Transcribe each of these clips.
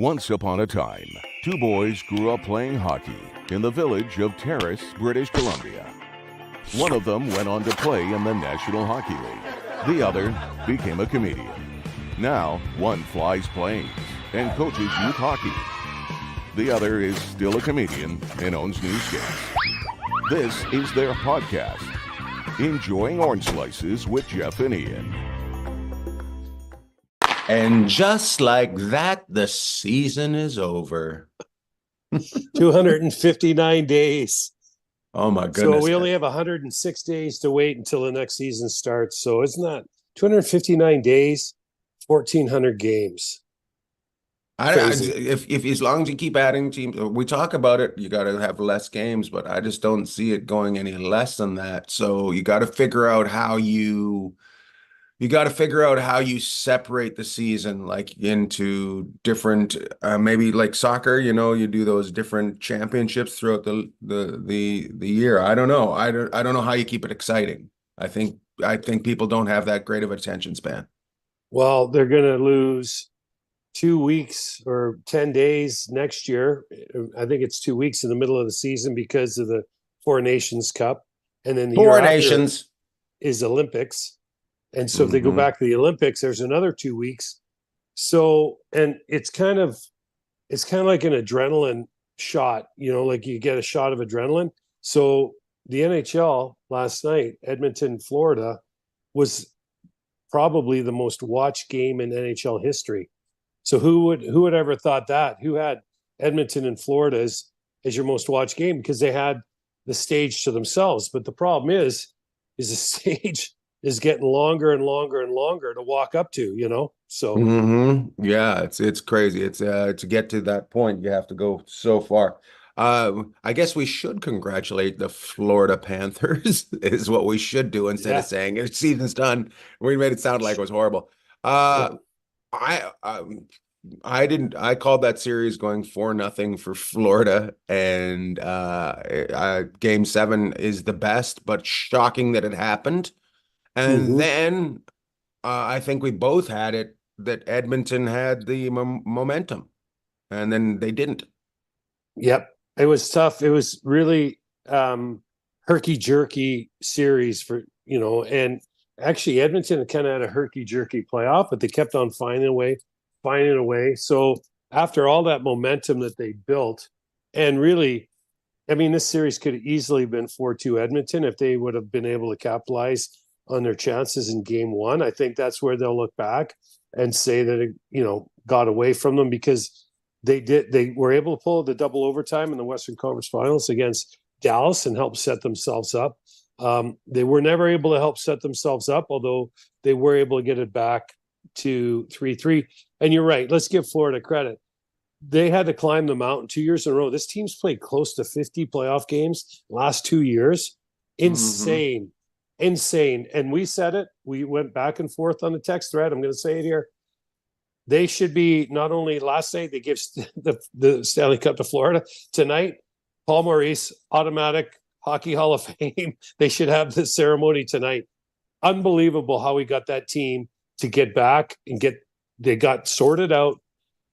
Once upon a time, two boys grew up playing hockey in the village of Terrace, British Columbia. One of them went on to play in the National Hockey League. The other became a comedian. Now, one flies planes and coaches youth hockey. The other is still a comedian and owns newscasts. This is their podcast, Enjoying Orange Slices with Jeff and Ian. And just like that, the season is over. 259 days. Oh, my goodness. So we only have 106 days to wait until the next season starts. So isn't that 259 days, 1,400 games? If as long as you keep adding teams, we talk about it, you got to have less games, but I just don't see it going any less than that. So you got to figure out how you separate the season, like into different, maybe like soccer, you do those different championships throughout the year. I don't know. I don't know how you keep it exciting. I think people don't have that great of attention span. Well, they're going to lose 2 weeks or 10 days next year. I think it's 2 weeks in the middle of the season because of the Four Nations Cup. And then the Four Nations is Olympics. And so if they go back to the Olympics, there's another 2 weeks. So, and it's kind of like an adrenaline shot, like you get a shot of adrenaline. So the NHL last night, Edmonton, Florida, was probably the most watched game in NHL history. So who would ever thought that? Who had Edmonton and Florida as your most watched game? Because they had the stage to themselves. But the problem is the stage is getting longer and longer and longer to walk up to, so. Yeah, it's crazy. It's to get to that point, you have to go so far. I guess we should congratulate the Florida Panthers is what we should do instead of saying the season's done. We made it sound like it was horrible. I called that series going 4-0 for Florida, and Game 7 is the best, but shocking that it happened. And then I think we both had it that Edmonton had the momentum, and then they didn't. Yep. It was tough. It was really herky-jerky series for, and actually Edmonton kind of had a herky-jerky playoff, but they kept on finding a way. So after all that momentum that they built, and really, I mean, this series could have easily been 4-2 Edmonton if they would have been able to capitalize on their chances in game one. I think that's where they'll look back and say that it, got away from them, because they were able to pull the double overtime in the Western Conference Finals against Dallas and help set themselves up. They were never able to help set themselves up, although they were able to get it back to 3-3. And you're right. Let's give Florida credit. They had to climb the mountain 2 years in a row. This team's played close to 50 playoff games last 2 years. Insane. And we said it. We went back and forth on the text thread. I'm going to say it here. They should be, not only last night, they give the Stanley Cup to Florida. Tonight, Paul Maurice, automatic Hockey Hall of Fame. They should have this ceremony tonight. Unbelievable how we got that team to get back and they got sorted out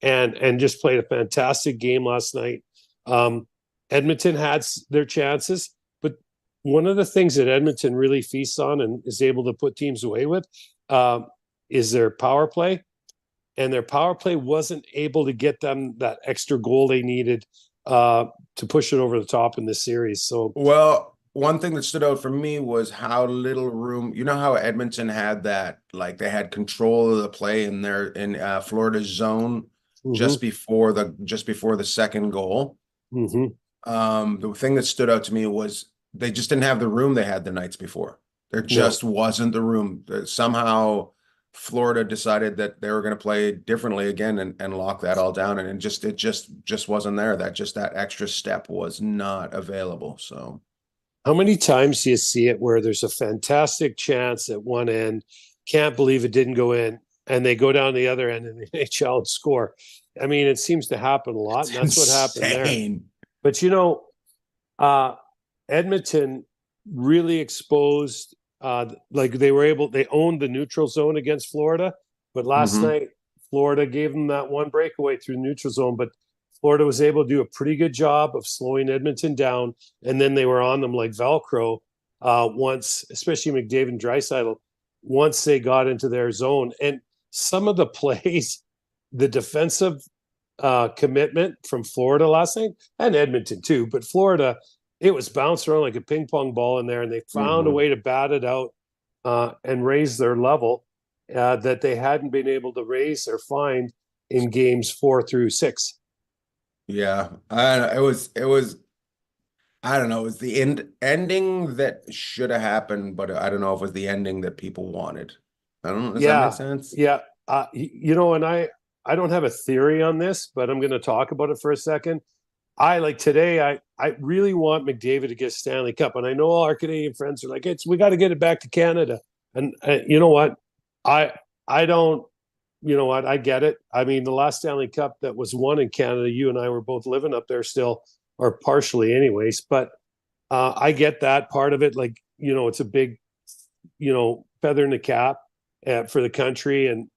and just played a fantastic game last night. Edmonton had their chances, but one of the things that Edmonton really feasts on and is able to put teams away with is their power play. And their power play wasn't able to get them that extra goal they needed to push it over the top in this series. So, well, one thing that stood out for me was how little room. You know how Edmonton had that, like they had control of the play in Florida's zone just before the second goal. The thing that stood out to me was they just didn't have the room they had the nights before. There just wasn't the room. Somehow Florida decided that they were going to play differently again and lock that all down, and it just wasn't there. That extra step was not available. So, how many times do you see it where there's a fantastic chance at one end, can't believe it didn't go in, and they go down the other end and the NHL and score? I mean, it seems to happen a lot. And that's what happened there. But Edmonton really exposed. They owned the neutral zone against Florida, but last night Florida gave them that one breakaway through the neutral zone, but Florida was able to do a pretty good job of slowing Edmonton down, and then they were on them like Velcro once, especially McDavid and Draisaitl, once they got into their zone. And some of the plays, the defensive commitment from Florida last night, and Edmonton too, but Florida, it was bounced around like a ping pong ball in there, and they found a way to bat it out and raise their level that they hadn't been able to raise or find in games 4 through 6. Yeah, it was I don't know, it was the ending that should have happened, but I don't know if it was the ending that people wanted. I don't know. Does that make sense? Yeah. You know, and I don't have a theory on this, but I'm going to talk about it for a second. Today, I really want McDavid to get Stanley Cup. And I know all our Canadian friends are like, we got to get it back to Canada. And you know what? I don't, you know what? I get it. I mean, the last Stanley Cup that was won in Canada, you and I were both living up there still, or partially anyways. But I get that part of it. Like, you know, it's a big, you know, feather in the cap for the country and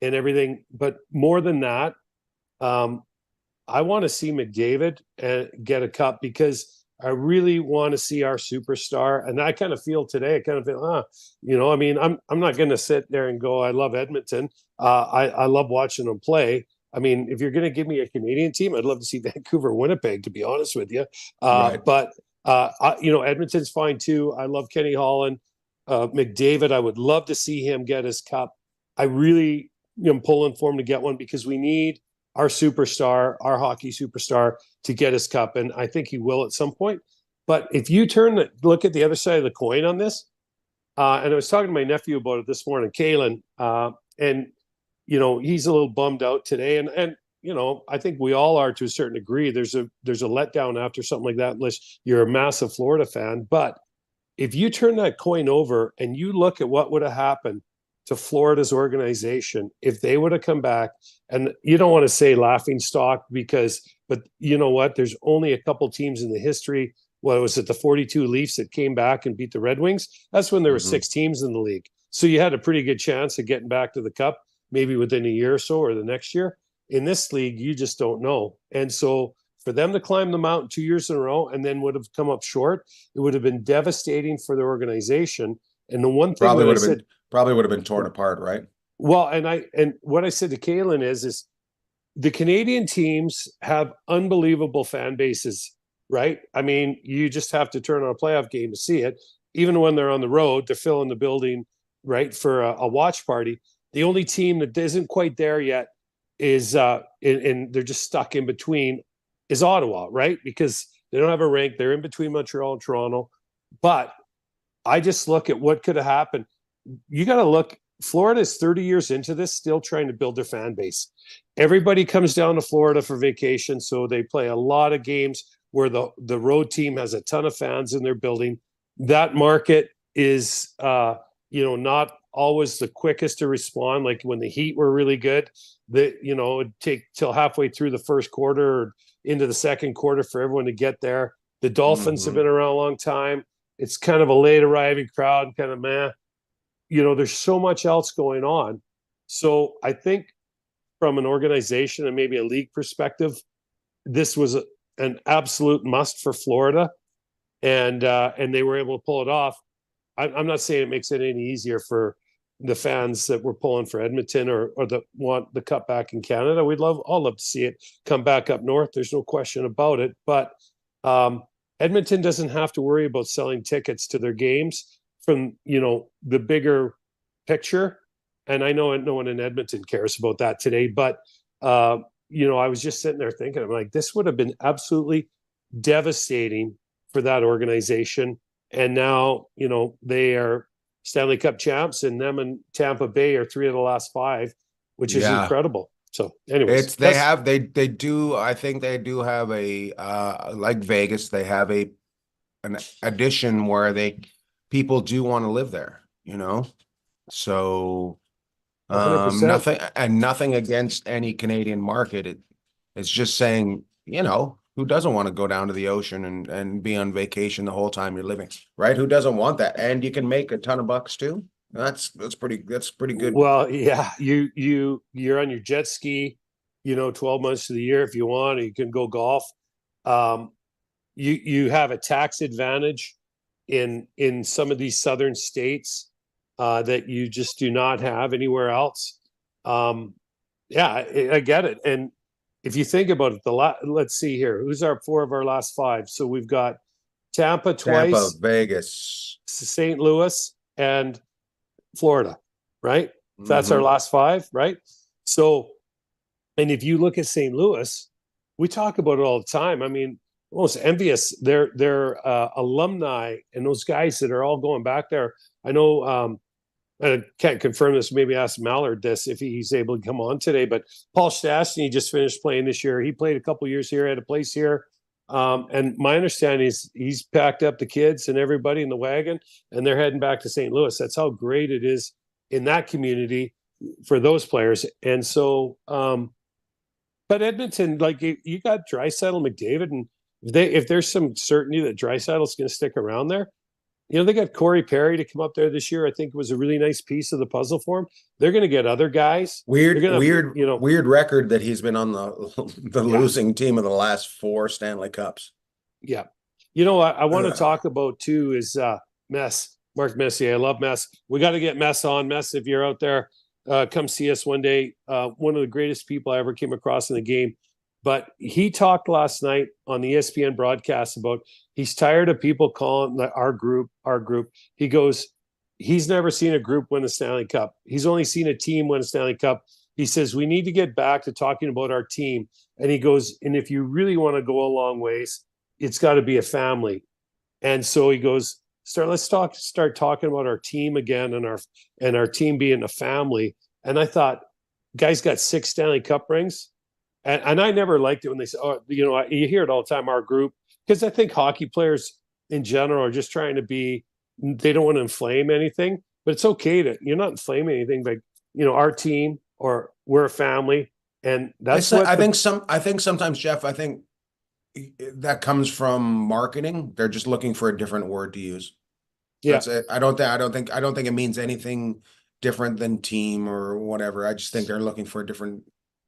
everything. But more than that, I want to see McDavid get a cup because I really want to see our superstar. And I kind of feel today, I kind of feel, you know, I mean, I'm not going to sit there and go, I love Edmonton. I love watching them play. I mean, if you're going to give me a Canadian team, I'd love to see Vancouver, Winnipeg, to be honest with you. Right. But, you know, Edmonton's fine too. I love Kenny Holland. McDavid, I would love to see him get his cup. I really am pulling for him to get one because we need our superstar, our hockey superstar, to get his cup. And I think he will at some point. But if you look at the other side of the coin on this, and I was talking to my nephew about it this morning, Kalen, and, you know, he's a little bummed out today. And you know, I think we all are to a certain degree. There's a letdown after something like that, unless you're a massive Florida fan. But if you turn that coin over and you look at what would have happened to Florida's organization if they would have come back, and you don't want to say laughing stock but you know what? There's only a couple teams in the history. What was it? The 42 Leafs that came back and beat the Red Wings. That's when there were 6 teams in the league. So you had a pretty good chance of getting back to the cup, maybe within a year or so, or the next year. In this league, you just don't know. And so for them to climb the mountain 2 years in a row and then would have come up short, it would have been devastating for the organization. And the one thing probably would have been torn apart, right? Well, and what I said to Kalen is the Canadian teams have unbelievable fan bases, right? I mean, you just have to turn on a playoff game to see it. Even when they're on the road, they're filling the building, right, for a watch party. The only team that isn't quite there yet is, and they're just stuck in between, is Ottawa, right? Because they don't have a rank. They're in between Montreal and Toronto. But I just look at what could have happened. You got to look. Florida is 30 years into this, still trying to build their fan base. Everybody comes down to Florida for vacation, so they play a lot of games where the road team has a ton of fans in their building. That market is, you know, not always the quickest to respond. Like when the Heat were really good, it'd take till halfway through the first quarter or into the second quarter for everyone to get there. The Dolphins have been around a long time. It's kind of a late arriving crowd, kind of meh. You know, there's so much else going on. So I think from an organization and maybe a league perspective, this was an absolute must for Florida. And they were able to pull it off. I'm not saying it makes it any easier for the fans that were pulling for Edmonton or that want the cup back in Canada. We'd all love to see it come back up north. There's no question about it. But Edmonton doesn't have to worry about selling tickets to their games from, you know, the bigger picture. And I know no one in Edmonton cares about that today, but you know, I was just sitting there thinking, I'm like, this would have been absolutely devastating for that organization. And now, you know, they are Stanley Cup champs, and them and Tampa Bay are 3 of the last 5, which is incredible. So anyways, they do. I think they do have a, like Vegas, they have an addition where people do want to live there, you know? So, 100%. nothing against any Canadian market. It's just saying, you know, who doesn't want to go down to the ocean and be on vacation the whole time you're living, right? Who doesn't want that? And you can make a ton of bucks too. That's pretty good. Well, yeah, you're on your jet ski, 12 months of the year if you want, or you can go golf. Um, you have a tax advantage in some of these southern states that you just do not have anywhere else. Yeah, I get it. And if you think about it, let's see here, who's our four of our last five? So we've got Tampa Tampa, twice, Vegas. St. Louis, and Florida, right? That's our last five, right? So, and if you look at St. Louis, we talk about it all the time. I mean, almost envious. They're alumni and those guys that are all going back there. I know I can't confirm this. Maybe ask Millard this if he's able to come on today. But Paul Stastny just finished playing this year. He played a couple years here, had a place here. And my understanding is he's packed up the kids and everybody in the wagon, and they're heading back to St. Louis. That's how great it is in that community for those players. And so, but Edmonton, like you got Draisaitl, McDavid, and if there's some certainty that Draisaitl's going to stick around there, they got Corey Perry to come up there this year. I think it was a really nice piece of the puzzle for him. They're going to get other guys. Weird record that he's been on the losing team of the last 4 Stanley Cups. Yeah. I want to talk about too is Mess, Mark Messier. I love Mess. We got to get Mess on. Mess, if you're out there, come see us one day. One of the greatest people I ever came across in the game. But he talked last night on the ESPN broadcast about he's tired of people calling our group. He goes, he's never seen a group win a Stanley Cup. He's only seen a team win a Stanley Cup. He says, we need to get back to talking about our team. And he goes, and if you really want to go a long ways, it's got to be a family. And so he goes, start talking about our team again and our team being a family. And I thought, guys got 6 Stanley Cup rings. And I never liked it when they say, you hear it all the time, our group, because I think hockey players in general are just trying to they don't want to inflame anything, but it's okay you're not inflaming anything, but our team or we're a family. And that's I think sometimes, Jeff, I think that comes from marketing. They're just looking for a different word to use. Yeah. That's it. I don't think it means anything different than team or whatever. I just think they're looking for a different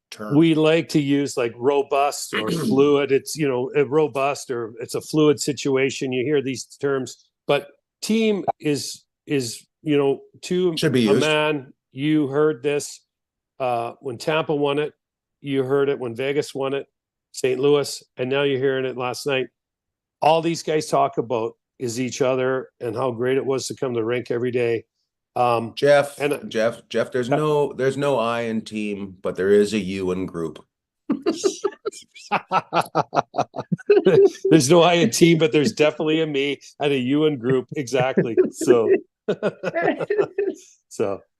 term. We like to use like robust or fluid. It's a robust or it's a fluid situation. You hear these terms, but team is to should be used. Man, you heard this when Tampa won it. You heard it when Vegas won it, St. Louis, and now you're hearing it last night. All these guys talk about is each other and how great it was to come to the rink every day. Jeff, there's no I in team, but there is a you in group. There's no I in team, but there's definitely a me and a you in group. Exactly. So,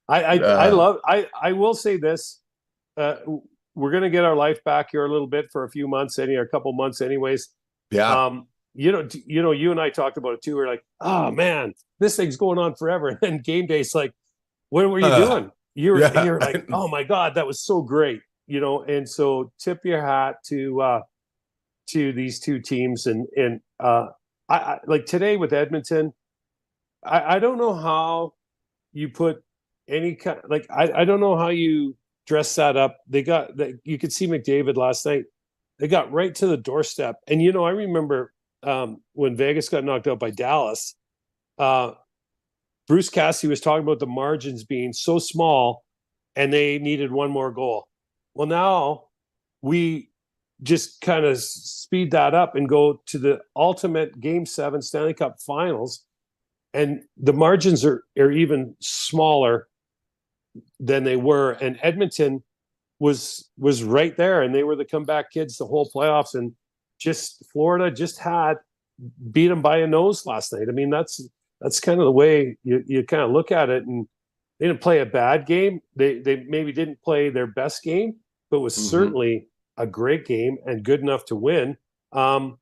I will say this, we're going to get our life back here a little bit for a few months, a couple months anyways. Yeah. You and I talked about it too. We're like, oh man, this thing's going on forever. And then game day's like, what were you doing? You're like, oh my God, that was so great. And so tip your hat to these two teams. And I like today with Edmonton, I don't know how you put any kind, like, I don't know how you dress that up. You could see McDavid last night. They got right to the doorstep. And, I remember, when Vegas got knocked out by Dallas, Bruce Cassidy was talking about the margins being so small and they needed one more goal. Well, now we just kind of speed that up and go to the ultimate Game 7 Stanley Cup Finals. And the margins are even smaller than they were. And Edmonton was right there, and they were the comeback kids the whole playoffs. And Florida just beat them by a nose last night. I mean, that's kind of the way you kind of look at it. And they didn't play a bad game. They maybe didn't play their best game, but it was certainly a great game and good enough to win. And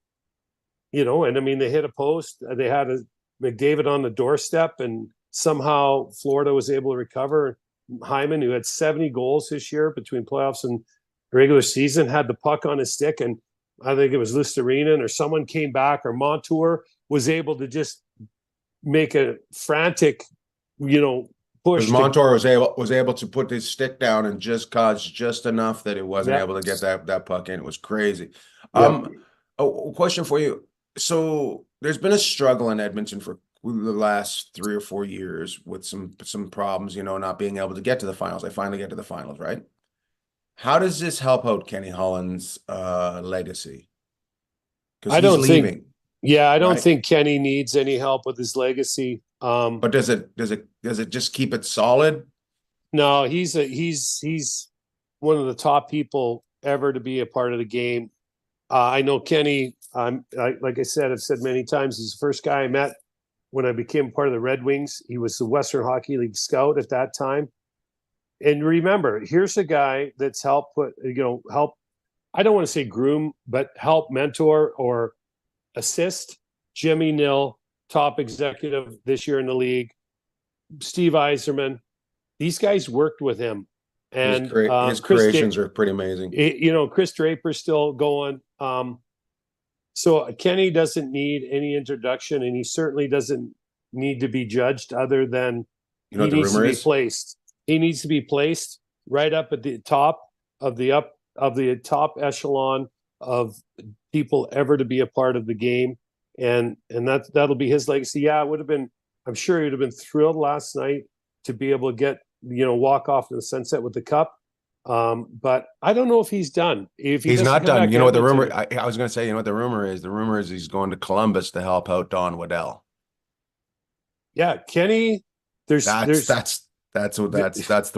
I mean, they hit a post. They had a McDavid on the doorstep, and somehow Florida was able to recover. Hyman, who had 70 goals this year between playoffs and regular season, had the puck on his stick, and I think it was Lusterinen or someone came back, or Montour was able to just make a frantic, Because pushed. Montour was able to put his stick down and just cause just enough that it wasn't able to get that puck in. It was crazy. A question for you. So there's been a struggle in Edmonton for the last 3 or 4 years with some problems, not being able to get to the finals. They finally get to the finals, right? How does this help out Kenny Holland's legacy? Because he's leaving. I don't think Kenny needs any help with his legacy. But does it just keep it solid? No, he's one of the top people ever to be a part of the game. I know Kenny. Like I said, I've said many times, he's the first guy I met when I became part of the Red Wings. He was the Western Hockey League scout at that time. And remember, here's a guy that's helped help. I don't want to say groom, but help mentor or assist Jimmy Nill, top executive this year in the league, Steve Yzerman. These guys worked with him, and his creations are pretty amazing. Chris Draper's still going. So Kenny doesn't need any introduction, and he certainly doesn't need to be judged other than he needs to be placed. He needs to be placed right up at the top of the top echelon of people ever to be a part of the game, and that'll be his legacy. Yeah, it would have been. I'm sure he would have been thrilled last night to be able to get walk off in the sunset with the cup. But I don't know if he's done. If he's not done, what the rumor? I was going to say, what the rumor is? The rumor is he's going to Columbus to help out Don Waddell. Yeah, Kenny. That's the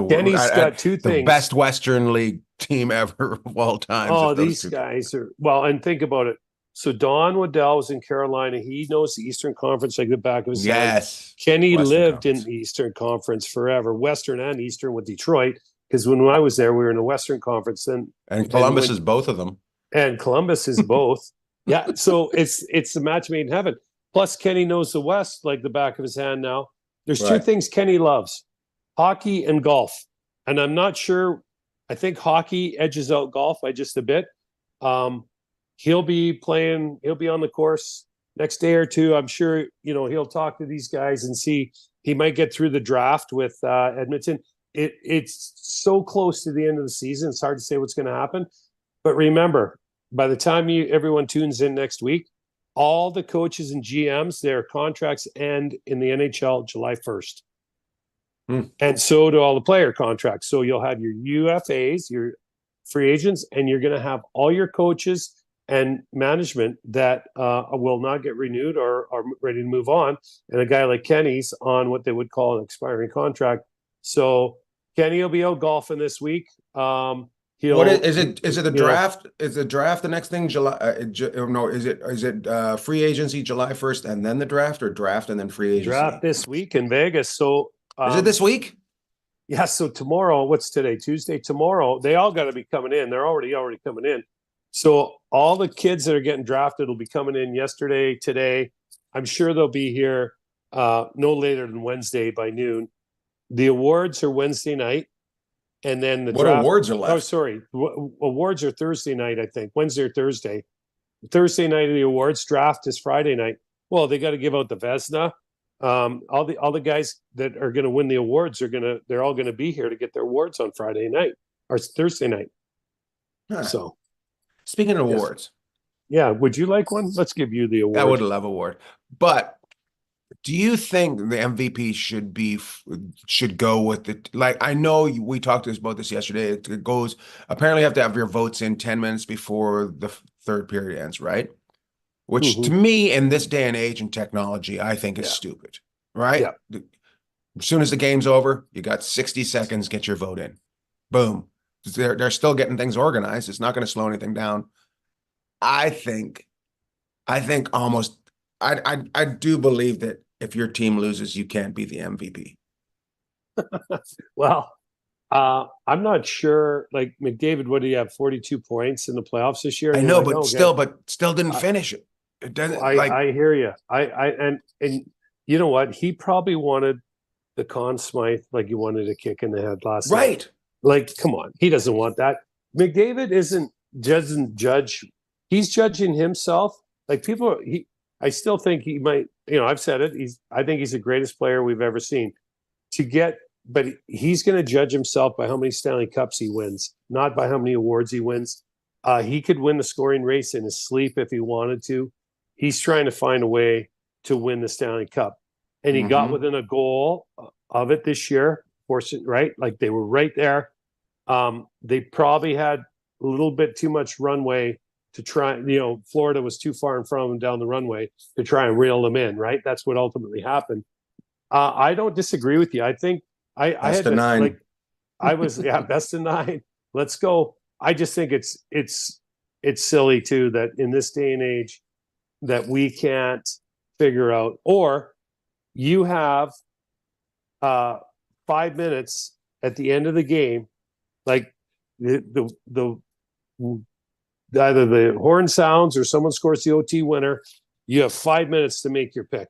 Kenny's got two things. The best Western League team ever of all time. Oh, these guys are and think about it. So Don Waddell was in Carolina. He knows the Eastern Conference like the back of his hand. Yes. Kenny lived in the Eastern Conference forever, Western and Eastern with Detroit. Because when I was there, we were in the Western Conference. And Columbus is both of them. And Columbus is both. Yeah. So it's a match made in heaven. Plus, Kenny knows the West like the back of his hand now. There's two things Kenny loves: hockey and golf. And I'm not sure. I think hockey edges out golf by just a bit. He'll be on the course next day or two. I'm sure, he'll talk to these guys and see. He might get through the draft with Edmonton. It's so close to the end of the season. It's hard to say what's going to happen. But remember, by the time everyone tunes in next week, all the coaches and GMs, their contracts end in the NHL July 1st. And so do all the player contracts. So you'll have your UFAs, your free agents, and you're going to have all your coaches and management that will not get renewed or are ready to move on. And a guy like Kenny's on what they would call an expiring contract. So Kenny will be out golfing this week. Is it the draft? Is the draft the next thing? July? No, is it free agency July 1st and then the draft, or draft and then free agency? Draft this week in Vegas. So is it this week? Yeah. So tomorrow, what's today? Tuesday. Tomorrow, they all got to be coming in. They're already coming in. So all the kids that are getting drafted will be coming in yesterday, today. I'm sure they'll be here no later than Wednesday by noon. The awards are Wednesday night. And then what awards are left? Oh, sorry. Awards are Thursday night, I think. Wednesday or Thursday. Thursday night of the awards. Draft is Friday night. Well, they got to give out the Vezina. All the guys that are going to win the awards they're all going to be here to get their awards on Friday night or Thursday night. So, speaking of awards, yeah, would you like one? Let's give you the award. I would love award, but do you think the MVP should go with it? Like, I know we talked about this yesterday. It goes, apparently you have to have your votes in 10 minutes before the third period ends, right? Which to me, in this day and age and technology, I think is stupid, right? Yeah. As soon as the game's over, you got 60 seconds, get your vote in. Boom. They're still getting things organized. It's not going to slow anything down. I do believe that if your team loses, you can't be the MVP. Well, I'm not sure. Like McDavid, what do you have? 42 points in the playoffs this year? I know, but still didn't finish it. It doesn't. I hear you. And you know what? He probably wanted the Conn Smythe like he wanted a kick in the head last night. Right. Like, come on. He doesn't want that. McDavid doesn't judge. He's judging himself. Like I still think he might, I've said it. I think he's the greatest player we've ever seen. To get but he's going to judge himself by how many Stanley Cups he wins, not by how many awards he wins. He could win the scoring race in his sleep if he wanted to. He's trying to find a way to win the Stanley Cup. And he got within a goal of it this year, right? Like they were right there. They probably had a little bit too much runway to try, Florida was too far in front of them down the runway to try and reel them in, right? That's what ultimately happened. I don't disagree with you. I think I had Best of nine. like I was best of 9. Let's go. I just think it's silly too that in this day and age that we can't figure out, or you have 5 minutes at the end of the game, like the either the horn sounds or someone scores the OT winner. You have 5 minutes to make your pick,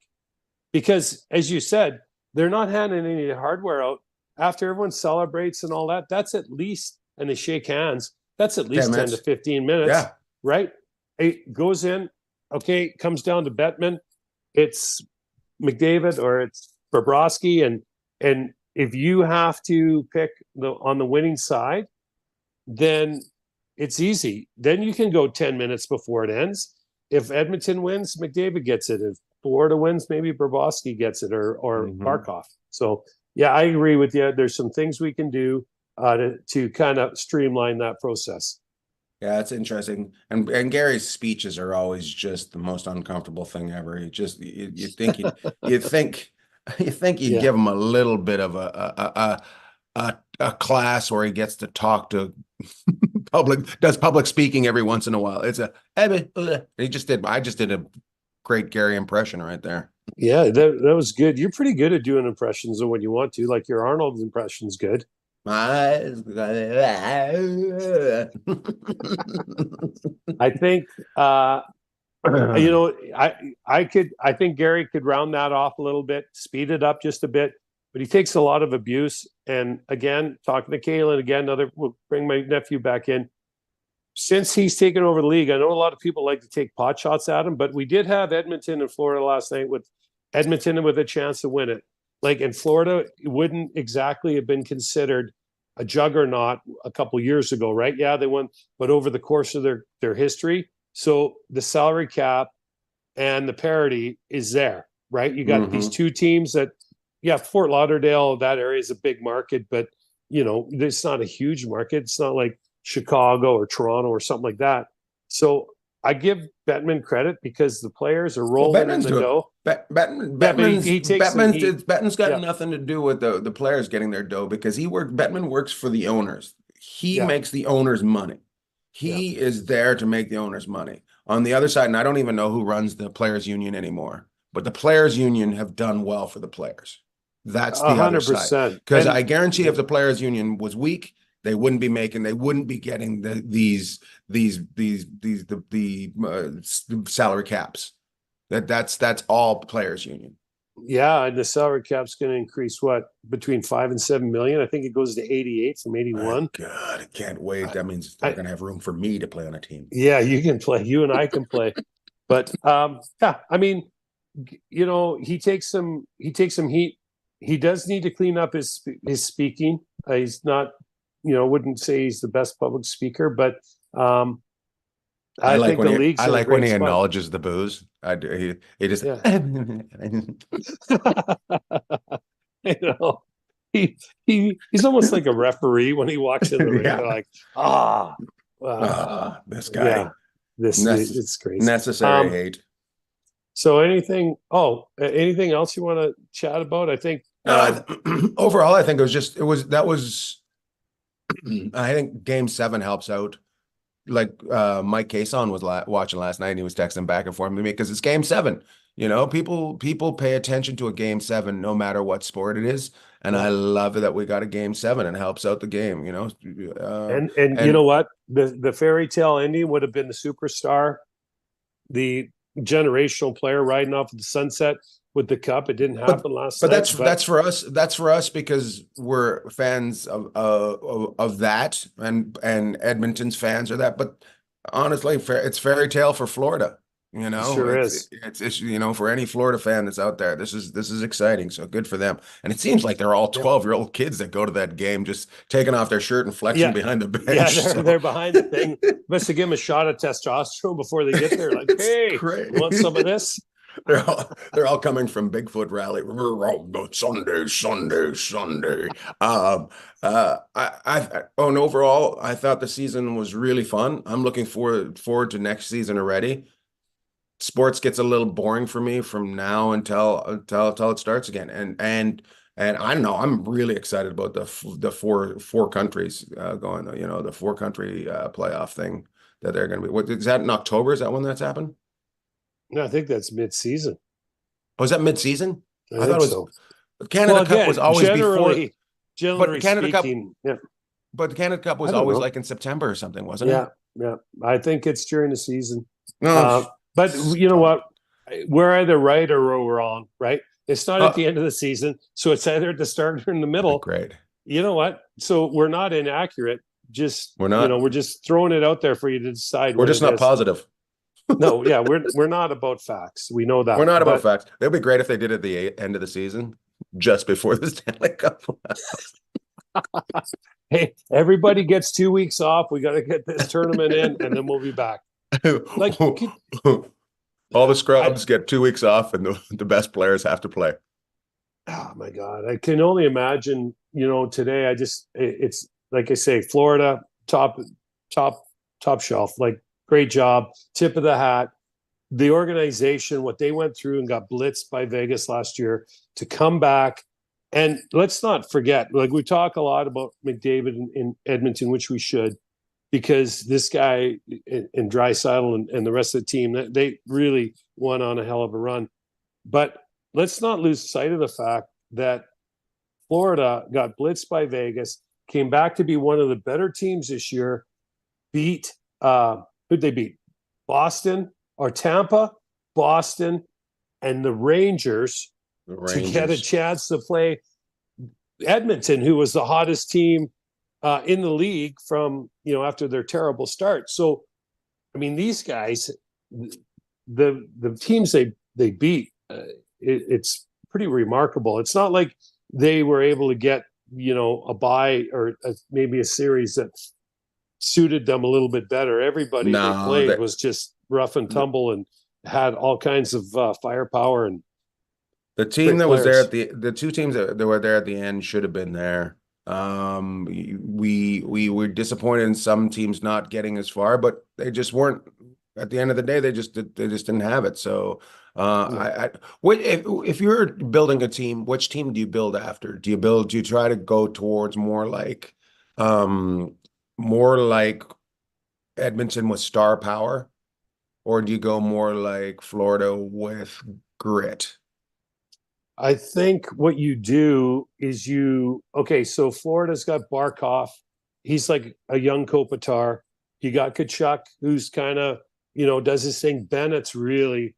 because as you said, they're not handing any hardware out after everyone celebrates and all that. That's at least, and they shake hands. That's at least 10 to 15 minutes, right? It goes in. Okay, comes down to Bettman. It's McDavid or it's Bobrovsky, and if you have to pick on the winning side, then it's easy. Then you can go 10 minutes before it ends. If Edmonton wins, McDavid gets it. If Florida wins, maybe Bobrovsky gets it, or Barkov. So yeah, I agree with you. There's some things we can do to kind of streamline that process. Yeah, it's interesting. And Gary's speeches are always just the most uncomfortable thing ever. You think you'd give him a little bit of a class where he gets to talk to does public speaking every once in a while. It's I just did a great Gary impression right there. Yeah, that was good. You're pretty good at doing impressions when you want to. Like your Arnold impression's good. I think I think Gary could round that off a little bit, speed it up just a bit, but he takes a lot of abuse. And again, talking to Kaylin again, we'll bring my nephew back in. Since he's taken over the league, I know a lot of people like to take pot shots at him, but we did have Edmonton and Florida last night, with Edmonton with a chance to win it. Like in Florida, it wouldn't exactly have been considered a juggernaut a couple years ago, right? Yeah, they won, but over the course of their history. So the salary cap and the parity is there, right? You got these two teams that, Fort Lauderdale, that area is a big market, but it's not a huge market. It's not like Chicago or Toronto or something like that. So I give Bettman credit because the players are rolling in the dough. Bettman's got nothing to do with the players getting their dough, because Bettman works for the owners. He makes the owners money. He is there to make the owners money. On the other side, and I don't even know who runs the players union anymore, but the players union have done well for the players. That's the 100%. Other side. Because I guarantee if the players union was weak, they wouldn't be getting the salary caps. That's all players union. Yeah, and the salary cap's going to increase between 5 and 7 million. I think it goes to 88 from 81. God, I can't wait. That means they're going to have room for me to play on a team. Yeah, you can play. You and I can play. But I mean, he takes some heat. He does need to clean up his speaking. He's not. Wouldn't say he's the best public speaker, but I think the league's I like when he acknowledges the booze. I do. He just. He's almost like a referee when he walks in the ring. Like, this guy. It's crazy. Necessary hate. So anything else you want to chat about? I think overall, I think I think Game 7 helps out. Like Mike Cason was watching last night, and he was texting back and forth with me because it's Game 7. People pay attention to a Game 7 no matter what sport it is, and I love it that we got a Game 7 and helps out the game. And you know what, the fairy tale ending would have been the superstar, the generational player riding off of the sunset with the cup. It didn't happen last night. That's for us. That's for us because we're fans of that, and Edmonton's fans are that. But honestly, it's fairy tale for Florida. You It know, sure is. it's for any Florida fan that's out there, this is exciting. So good for them. And it seems like they're all Yep. 12-year-old kids that go to that game, just taking off their shirt and flexing Yeah. behind the Yeah, bench. they're behind the thing. Must have given them a shot of testosterone before they get there. Like, It's hey, great. you want some of this? They're all coming from Bigfoot rally. Sunday, Sunday, Sunday. And overall, I thought the season was really fun. I'm looking forward to next season already. Sports gets a little boring for me from now until it starts again. And I don't know. I'm really excited about the four countries going. The four country playoff thing that they're going to be. What is that in October? Is that when that's happened? No, I think that's mid-season. Oh, is that mid-season? I thought think it was. so. Canada Well, Cup again, was always before, generally Canada Cup, speaking, yeah. but the Canada Cup I was don't always know. like in September or something, wasn't Yeah, it? yeah. I think it's during the season. No, But you know what? We're either right or we're wrong, right? It's not at Oh. the end of the season, so it's either at the start or in the middle. great. You know what? So we're not inaccurate. Just We're not. we're just throwing it out there for you to decide. We're what just it not is. positive. No, yeah, we're not about facts. We know that. We're not about But facts. It'd be great if they did it at the end of the season, just before the Stanley Cup. hey, everybody gets 2 weeks off. We got to get this tournament in, and then we'll be back. Like, all the scrubs get 2 weeks off, and the best players have to play. oh my God, I can only imagine. Today it's like I say, Florida top shelf. Like, great job, tip of the hat. The organization, what they went through and got blitzed by Vegas last year to come back. And let's not forget, like, we talk a lot about McDavid in Edmonton, which we should, because this guy and Draisaitl and the rest of the team, they really went on a hell of a run. But let's not lose sight of the fact that Florida got blitzed by Vegas, came back to be one of the better teams this year, beat who'd they beat? Boston or Tampa, Boston, and the Rangers to get a chance to play Edmonton, who was the hottest team in the league from after their terrible start. So, I mean, these guys, the teams they beat, it's pretty remarkable. It's not like they were able to get a bye or maybe a series that suited them a little bit better. Everybody they played was just rough and tumble and had all kinds of firepower. And the team that was there at the two teams that were there at the end should have been there. We were disappointed in some teams not getting as far, but they just weren't. At the end of the day, they just didn't have it. So, if you're building a team, which team do you build after? Do you try to go towards more like Edmonton with star power, or do you go more like Florida with grit? I think what you do is so Florida's got Barkov. He's like a young Kopitar. You got Kachuk, who's kind of, does his thing. Bennett's really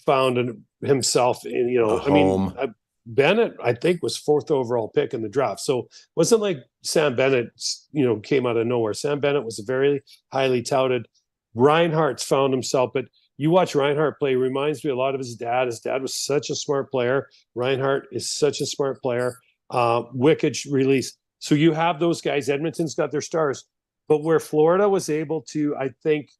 found himself in, Bennett, I think, was 4th overall pick in the draft. So it wasn't like Sam Bennett, came out of nowhere. Sam Bennett was a very highly touted. Reinhart's found himself, but you watch Reinhart play, reminds me a lot of his dad. His dad was such a smart player. Reinhart is such a smart player. Wicked release. So you have those guys. Edmonton's got their stars. But where Florida was able to, I think,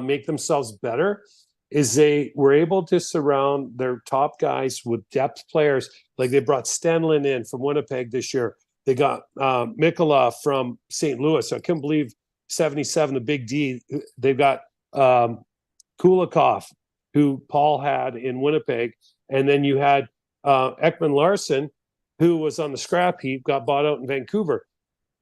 make themselves better is they were able to surround their top guys with depth players. Like, they brought Stenlin in from Winnipeg this year. They got Mikula from St. Louis. I couldn't believe 77, the big D. They've got Kulikov, who Paul had in Winnipeg. And then you had Ekman Larson, who was on the scrap heap, got bought out in Vancouver.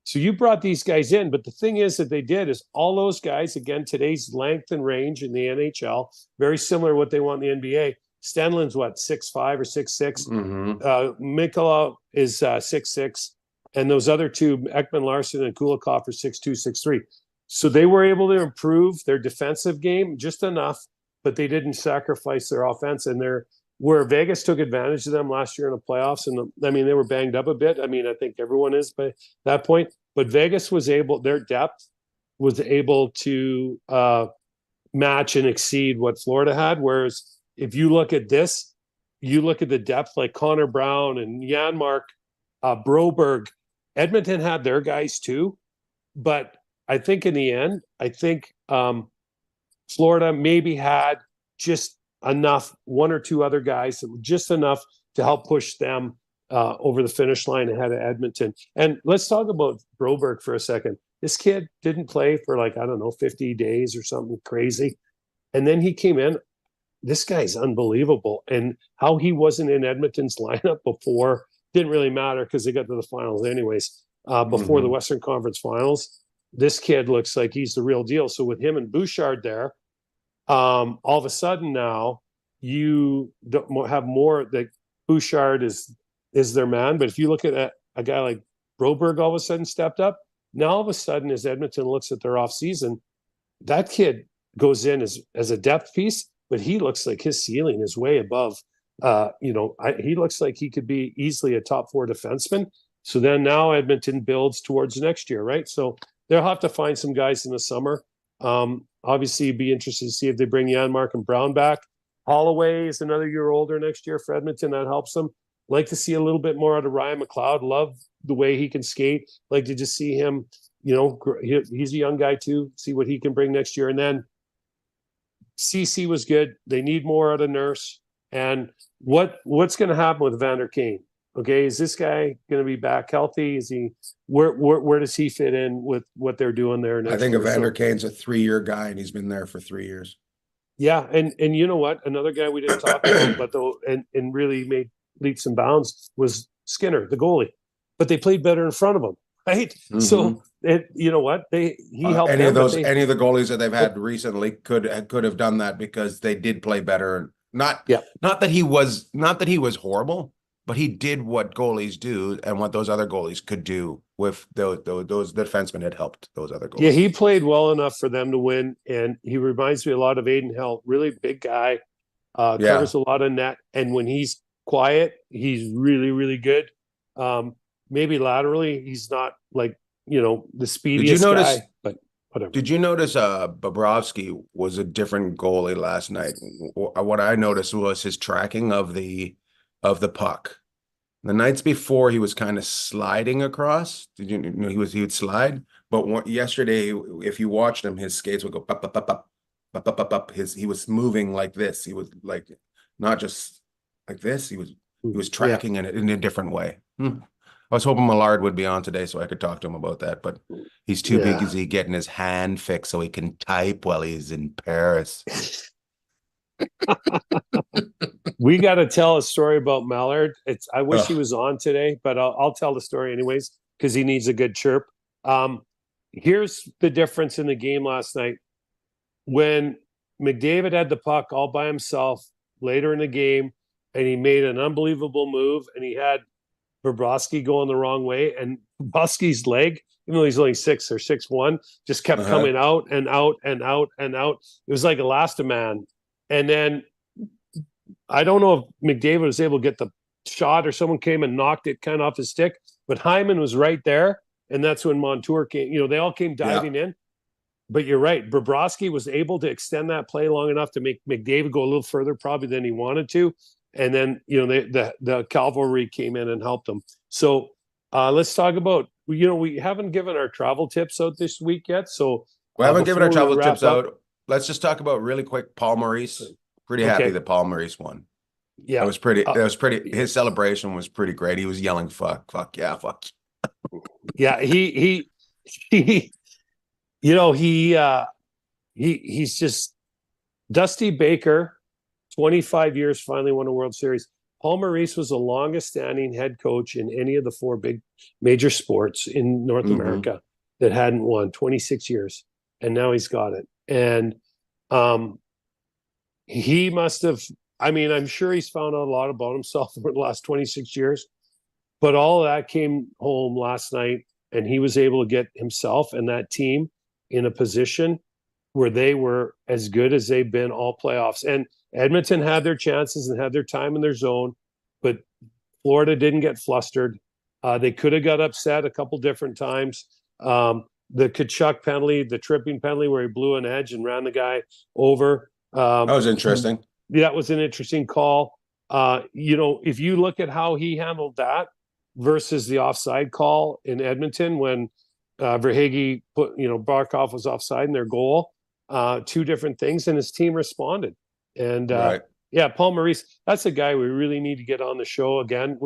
So you brought these guys in, but the thing is that they did is all those guys, again, today's length and range in the NHL, very similar to what they want in the NBA. Stenlin's what, 6'5" or 6'6"? Mm-hmm. Mikula is 6'6", and those other two, Ekman Larson and Kulikov, are 6'2", 6'3". So they were able to improve their defensive game just enough, but they didn't sacrifice their offense. And where Vegas took advantage of them last year in the playoffs, and they were banged up a bit. I think everyone is by that point. But Vegas was able, their depth was able to match and exceed what Florida had. Whereas if you look at this, you look at the depth like Connor Brown and Janmark, Broberg. Edmonton had their guys too, but I think in the end, Florida maybe had just enough, one or two other guys, just enough to help push them over the finish line ahead of Edmonton. And let's talk about Broberg for a second. This kid didn't play for 50 days or something crazy. And then he came in. This guy's unbelievable. And how he wasn't in Edmonton's lineup before didn't really matter because they got to the finals anyways. Before the Western Conference Finals, this kid looks like he's the real deal. So with him and Bouchard there, all of a sudden now you don't have more that Bouchard is their man. But if you look at a guy like Broberg all of a sudden stepped up, now all of a sudden as Edmonton looks at their offseason, that kid goes in as a depth piece, but he looks like his ceiling is way above. He looks like he could be easily a top 4 defenseman. So then now Edmonton builds towards next year, right? So they'll have to find some guys in the summer. Obviously, you'd be interested to see if they bring Janmark and Brown back. Holloway is another year older next year for Edmonton. That helps them. Like to see a little bit more out of Ryan McLeod. Love the way he can skate. Like to just see him, he's a young guy too. See what he can bring next year. And then CC was good. They need more out of Nurse. And what's going to happen with Vander Kane? Okay, is this guy going to be back healthy? Is he where does he fit in with what they're doing there? I think Evander Kane's a 3-year guy, and he's been there for 3 years. Yeah, and you know what? Another guy we didn't talk about, but and really made leaps and bounds was Skinner, the goalie. But they played better in front of him, right? Mm-hmm. So you know what? He helped any of the goalies that they've had recently could have done that because they did play better. Not that he was horrible, but he did what goalies do and what those other goalies could do with those defensemen had helped those other goalies. Yeah, he played well enough for them to win, and he reminds me a lot of Aiden Hell. Really big guy, covers a lot of net, and when he's quiet, he's really, really good. Maybe laterally, he's not like the speediest guy, but whatever. Did you notice Bobrovsky was a different goalie last night? What I noticed was his tracking of the puck. The nights before, he was kind of sliding across. Did you know he would slide? But yesterday, if you watched him, his skates would go up, up, up, up, up, up, up, up. He was moving like this. He was like not just like this. He was tracking in it in a different way. I was hoping Millard would be on today so I could talk to him about that, but he's too busy getting his hand fixed so he can type while he's in Paris. We got to tell a story about Millard. I wish he was on today, but I'll tell the story anyways because he needs a good chirp. Here's the difference in the game last night. When McDavid had the puck all by himself later in the game, and he made an unbelievable move, and he had Bobrovsky going the wrong way, and Bobrovsky's leg, even though he's only 6 or 6'1", just kept coming out and out and out and out. It was like Elastoman. And then I don't know if McDavid was able to get the shot or someone came and knocked it kind of off his stick, but Hyman was right there. And that's when Montour came, they all came diving in. But you're right. Bobrovsky was able to extend that play long enough to make McDavid go a little further probably than he wanted to. And then, the cavalry came in and helped them. So let's talk about, we haven't given our travel tips out this week yet. So we haven't given our travel tips out. Let's just talk about really quick Paul Maurice. Pretty happy that Paul Maurice won. Yeah. That was pretty. His celebration was pretty great. He was yelling, fuck, yeah, fuck. Yeah. He's just Dusty Baker, 25 years, finally won a World Series. Paul Maurice was the longest standing head coach in any of the 4 big major sports in North America that hadn't won, 26 years. And now he's got it. And he must have, I'm sure he's found out a lot about himself over the last 26 years, but all of that came home last night, and he was able to get himself and that team in a position where they were as good as they've been all playoffs. And Edmonton had their chances and had their time in their zone, but Florida didn't get flustered. They could have got upset a couple different times. the Kachuk penalty, the tripping penalty where he blew an edge and ran the guy over. That was interesting. That was an interesting call. If you look at how he handled that versus the offside call in Edmonton when Verhaeghe put, Barkov was offside in their goal, two different things, and his team responded. And Right. yeah, Paul Maurice, that's a guy we really need to get on the show again.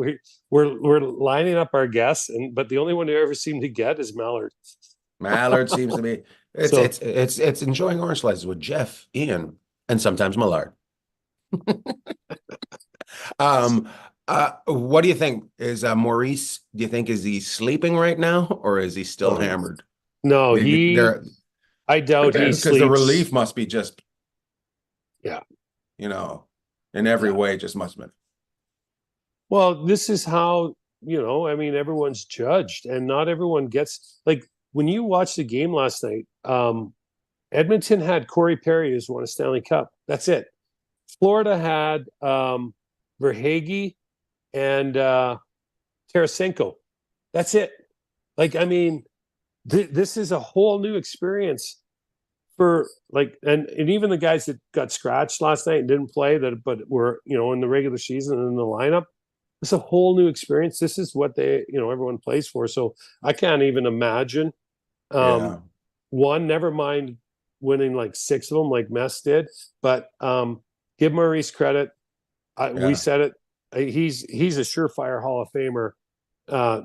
We're lining up our guests, but the only one who ever seemed to get is Millard. Mallard seems to be it's enjoying orange slices with Jeff, Ian, and sometimes Millard. What do you think? Is Maurice, do you think, is he sleeping right now, or is he still hammered? No, I doubt he sleeps. Because the relief must be just, yeah, in every way, just must have been. Well, this is how, everyone's judged, and not everyone gets, like, when you watched the game last night, Edmonton had Corey Perry who's won a Stanley Cup. That's it. Florida had Verhaeghe and Tarasenko. That's it. Like, this is a whole new experience for, like, and even the guys that got scratched last night and didn't play, but were, in the regular season and in the lineup. It's a whole new experience. This is what everyone plays for. So I can't even imagine. One, never mind winning like 6 of them like Mess did, but give Maurice credit. We said it. He's a surefire Hall of Famer.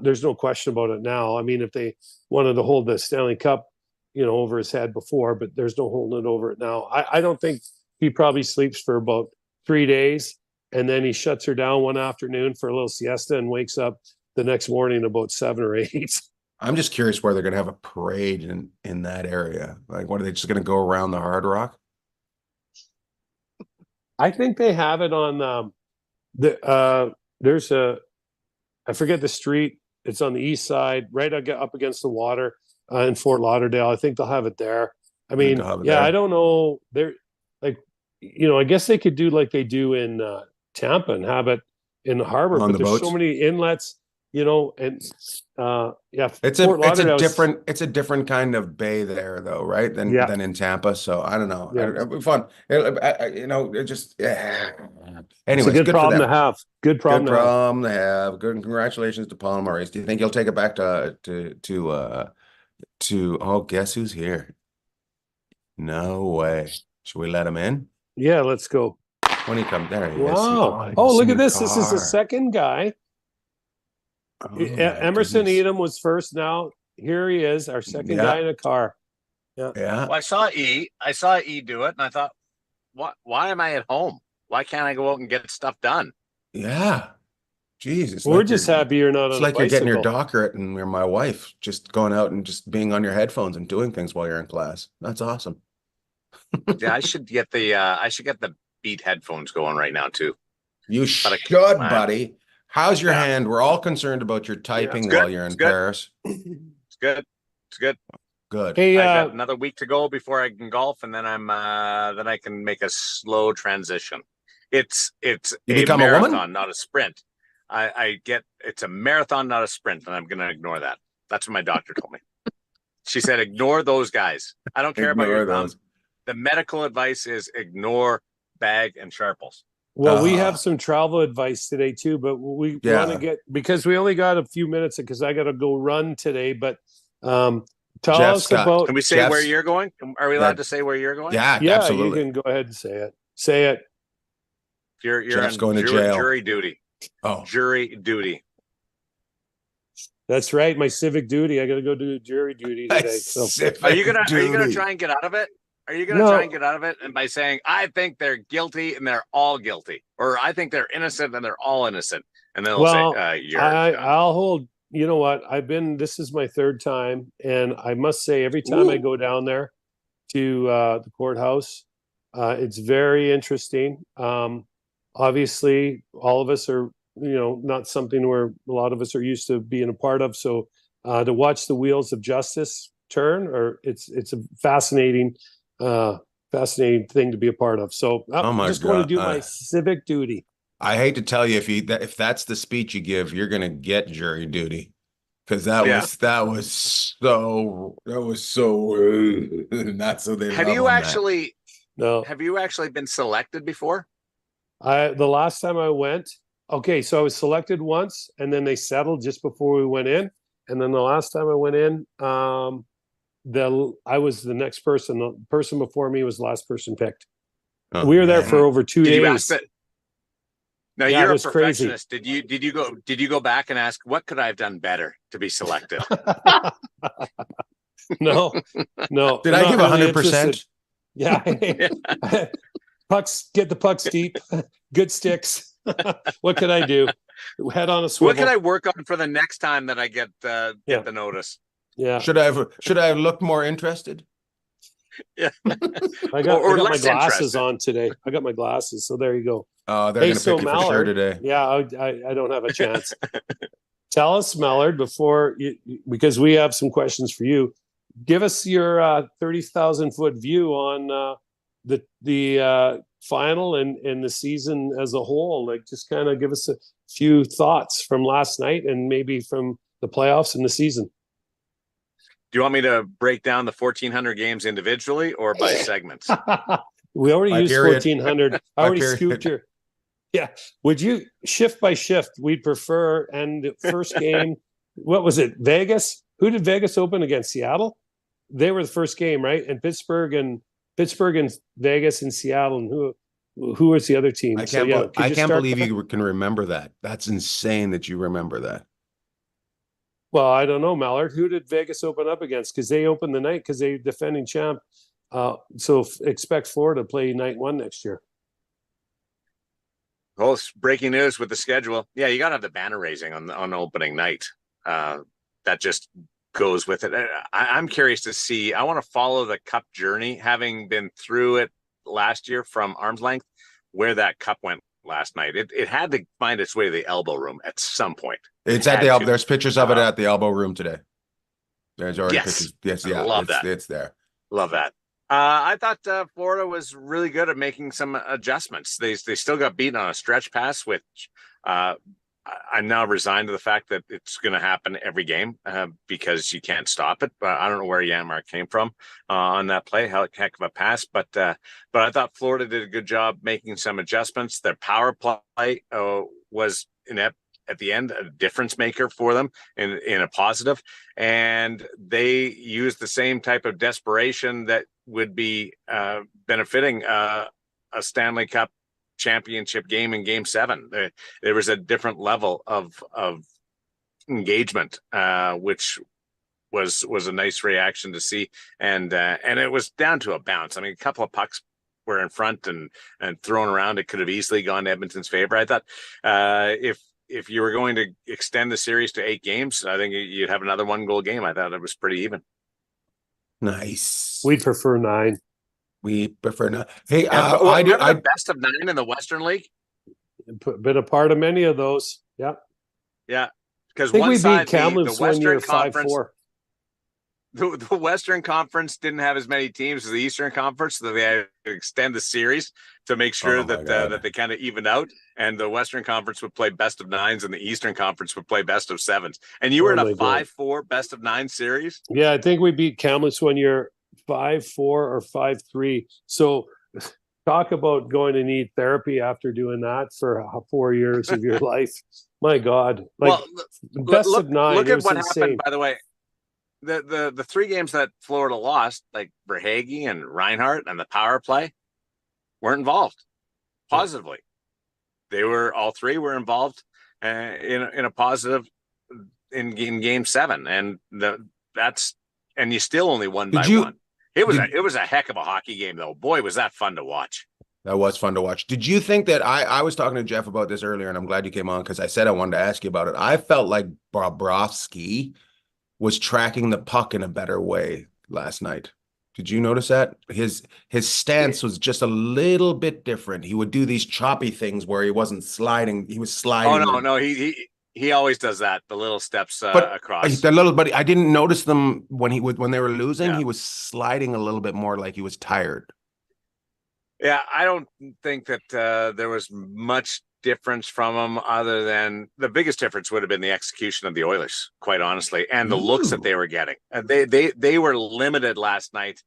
There's no question about it now. If they wanted to hold the Stanley Cup, over his head before, but there's no holding it over it now. I don't think he probably sleeps for about 3 days, and then he shuts her down one afternoon for a little siesta and wakes up the next morning about 7 or 8. I'm just curious where they're going to have a parade in that area. Like, what are they just going to go around the Hard Rock? I think they have it on there's I forget the street. It's on the east side, right up against the water in Fort Lauderdale. I think they'll have it there. I don't know. They're like, I guess they could do like they do in Tampa and have it in the harbor, but there's so many inlets. It's a different kind of bay there, though, right? Than in Tampa. So I don't know. It'll be fun. It just Anyways, it's a good problem to have. Good problem to have. Good, congratulations to Paul and Maurice. Do you think he'll take it back to oh, guess who's here? No way. Should we let him in? Yeah, let's go. When he comes there, wow. Oh, look at this. This is the second guy. Oh, Emerson Edom was first. Now here he is, our second guy in a car. Yeah. Well, I saw E do it, and I thought, why am I at home? Why can't I go out and get stuff done? Yeah. Jesus. We're just happy you're not on a bicycle. It's like you're getting your doctorate and you're my wife, just going out and just being on your headphones and doing things while you're in class. That's awesome. Yeah, I should get the Beat headphones going right now too. You should, buddy. How's your hand? We're all concerned about your typing while you're in Paris. It's good. It's good. Good. Hey, I got another week to go before I can golf, and then I can make a slow transition. It's a marathon, not a sprint. It's a marathon, not a sprint, and I'm going to ignore that. That's what my doctor told me. She said, ignore those guys. I don't care about your thumbs. The medical advice is ignore Bagg and Sharples. Well, we have some travel advice today too, but we want to because we only got a few minutes because I got to go run today. But tell us about. Can we say where you're going? Are we allowed to say where you're going? Yeah, absolutely. You can go ahead and say it. Say it. You're going to jail. Jury duty. Oh, jury duty. That's right. My civic duty. I got to go do jury duty today. So, are you gonna try and get out of it? Are you going to try and get out of it? And by saying, I think they're guilty and they're all guilty, or I think they're innocent and they're all innocent. And then they'll say, I'll hold, you know what? This is my third time. And I must say, every time I go down there to the courthouse, it's very interesting. Obviously, all of us are, not something where a lot of us are used to being a part of. So to watch the wheels of justice turn, it's a fascinating thing to be a part of. So I'm just going to do my civic duty. I hate to tell you, if that's the speech you give, you're going to get jury duty. because that was so not so they Have love you on actually No, have you actually been selected before? the last time I went, okay, so I was selected once, and then they settled just before we went in, and then the last time I went in, I was the next person. The person before me was the last person picked. that. Oh, We were there man. for over 2 Did days. you ask that? Now Yeah, it you're a was crazy. perfectionist. Did you go back and ask what could I have done better to be selected? No, no. Did I not give really 100%? interested. Yeah. Pucks, get the pucks deep. Good sticks. What could I do? Head on a swivel. What can I work on for the next time that I get the notice? Yeah. Should I have looked more interested? Yeah. I got my less glasses interested. on today. I got my glasses, so there you go. Oh, they're Hey, gonna so pick you for sure Mallard, today. yeah, I don't have a chance. Tell us, Millard, before because we have some questions for you. Give us your 30,000-foot view on the final and the season as a whole. Like, just kind of give us a few thoughts from last night and maybe from the playoffs and the season. Do you want me to break down the 1,400 games individually or by segments? We already By used period. 1,400. I By already period. scooped your. Yeah. Would you shift by shift? We'd prefer. And the first game, what was it? Vegas? Who did Vegas open against? Seattle? They were the first game, right? And Pittsburgh and Vegas and Seattle. And who was the other team? I can't start believe there? you can remember that. That's insane that you remember that. Well, I don't know, Mallard. Who did Vegas open up against? Because they opened the night because they're defending champ. So expect Florida to play night one next year. Oh, it's breaking news with the schedule. Yeah, you got to have the banner raising on opening night. That just goes with it. I'm curious to see. I want to follow the cup journey, having been through it last year from arm's length, where that cup went last night. It had to find its way to the elbow room at some point. It's at the elbow. There's pictures of it at the elbow room today. There's already pictures. Yes, yeah, love that. It's there. Love that. I thought Florida was really good at making some adjustments. They still got beaten on a stretch pass, which I'm now resigned to the fact that it's going to happen every game because you can't stop it. But I don't know where Yanmark came from on that play. Heck of a pass. But I thought Florida did a good job making some adjustments. Their power play was inept at the end, a difference maker for them in a positive. And they used the same type of desperation that would be benefiting a Stanley Cup championship game in Game 7. There was a different level of engagement, which was a nice reaction to see. And it was down to a bounce. I mean, a couple of pucks were in front and thrown around. It could have easily gone to Edmonton's favor. I thought if you were going to extend the series to 8 games, I think you'd have another 1-goal game. I thought it was pretty even. Nice. We'd prefer 9. We prefer not. Hey, I do. The best of 9 in the Western League. Been a part of many of those. Yeah. Yeah. Because I think one we side, beat Kamloops the Western 1 year Conference, 5-4. the Western Conference didn't have as many teams as the Eastern Conference, so they had to extend the series to make sure that they kind of evened out. And the Western Conference would play best of 9s, and the Eastern Conference would play best of 7s. And you were in a 5-4 best of 9 series. Yeah, I think we beat Kamloops 1 year 5-4 or 5-3. So talk about going to need therapy after doing that for 4 years of your life. My God. Like, well, best of 9. Look at what happened, by the way. The 3 games that Florida lost, like Verhaeghe and Reinhart and the power play, weren't involved positively. They were, all 3 were involved in a positive in Game 7, and and you still only won by 1. It was a heck of a hockey game, though. Boy, was that fun to watch. That was fun to watch. Did you think that I was talking to Jeff about this earlier, and I'm glad you came on because I said I wanted to ask you about it. I felt like Bobrovsky was tracking the puck in a better way last night. Did you notice that? His stance was just a little bit different. He would do these choppy things where he wasn't sliding. He was sliding. Oh, no. He always does that. The little steps across. But I didn't notice them when they were losing. Yeah. He was sliding a little bit more, like he was tired. Yeah, I don't think that there was much difference from them, other than the biggest difference would have been the execution of the Oilers, quite honestly, and the looks that they were getting. They were limited last night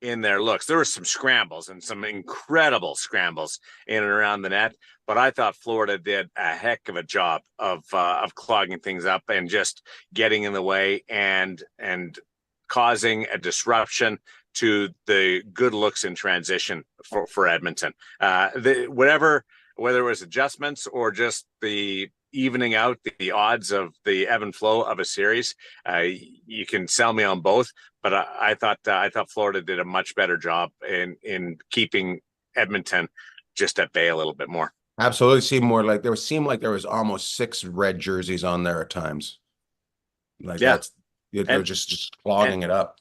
in their looks. There were some scrambles and some incredible scrambles in and around the net, but I thought Florida did a heck of a job of clogging things up and just getting in the way and causing a disruption to the good looks in transition for Edmonton. Whether it was adjustments or just the evening out the odds of the ebb and flow of a series, you can sell me on both. But I thought Florida did a much better job in keeping Edmonton just at bay a little bit more. Absolutely, seemed like there was almost 6 red jerseys on there at times. They're just clogging it up.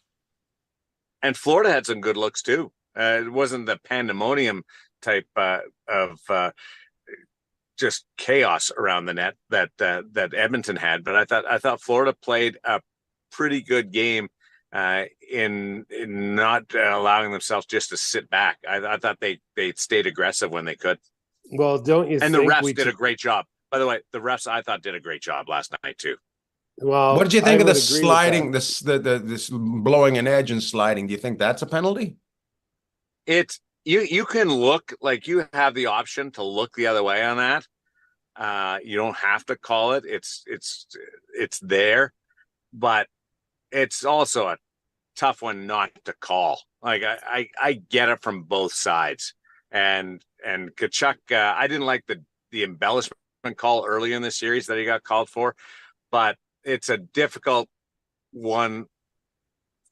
And Florida had some good looks too. It wasn't the pandemonium type of just chaos around the net that Edmonton had, but I thought Florida played a pretty good game in not allowing themselves just to sit back. I thought they stayed aggressive when they could. Well, don't you? And the refs did a great job. By the way, the refs I thought did a great job last night too. Well, what did you think of the sliding, this blowing an edge and sliding? Do you think that's a penalty? You can look, like, you have the option to look the other way on that. You don't have to call it. It's there, but it's also a tough one not to call. Like, I get it from both sides. And Tkachuk, I didn't like the embellishment call early in the series that he got called for, but it's a difficult one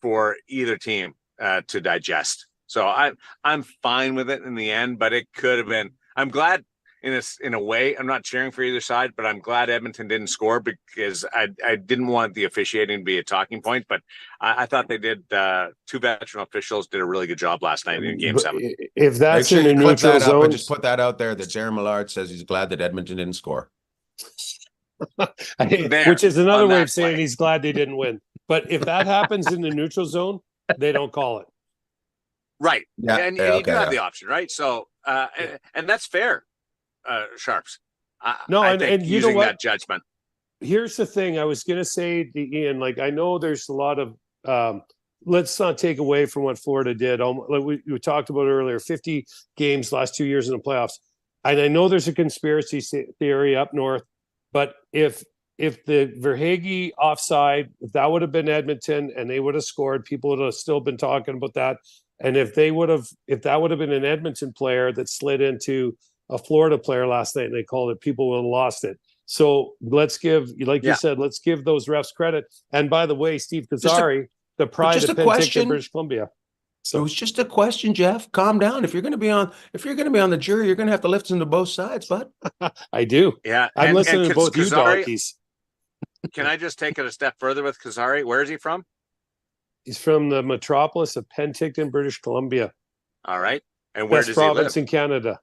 for either team to digest. So I'm fine with it in the end, but it could have been. I'm glad in a way. I'm not cheering for either side, but I'm glad Edmonton didn't score, because I didn't want the officiating to be a talking point. But I thought they did. 2 veteran officials did a really good job last night in Game 7. If that's in a neutral zone, just put that out there that Daren Millard says he's glad that Edmonton didn't score. Which is another way of saying he's glad they didn't win. But if that happens in the neutral zone, they don't call it. Right. Yeah, and you do have the option, right? So, and that's fair, Sharps. I think and you using know what? that judgment. Here's the thing. I was going to say to Ian, like, I know there's a lot of, let's not take away from what Florida did. Like we talked about earlier, 50 games last 2 years in the playoffs. And I know there's a conspiracy theory up north, but if the Verhaeghe offside, if that would have been Edmonton and they would have scored, people would have still been talking about that. And if that would have been an Edmonton player that slid into a Florida player last night and they called it, people would have lost it. So let's give, like you said, let's give those refs credit. And by the way, Steve Kazari, the pride of Penticton, British Columbia. So it was just a question, Jeff. Calm down. If you're going to be on the jury, you're going to have to listen to both sides, bud. I do. Yeah, I'm listening to both you donkeys. Can I just take it a step further with Kazari? Where is he from? He's from the metropolis of Penticton, British Columbia. All right. And where Best does he live? province in Canada.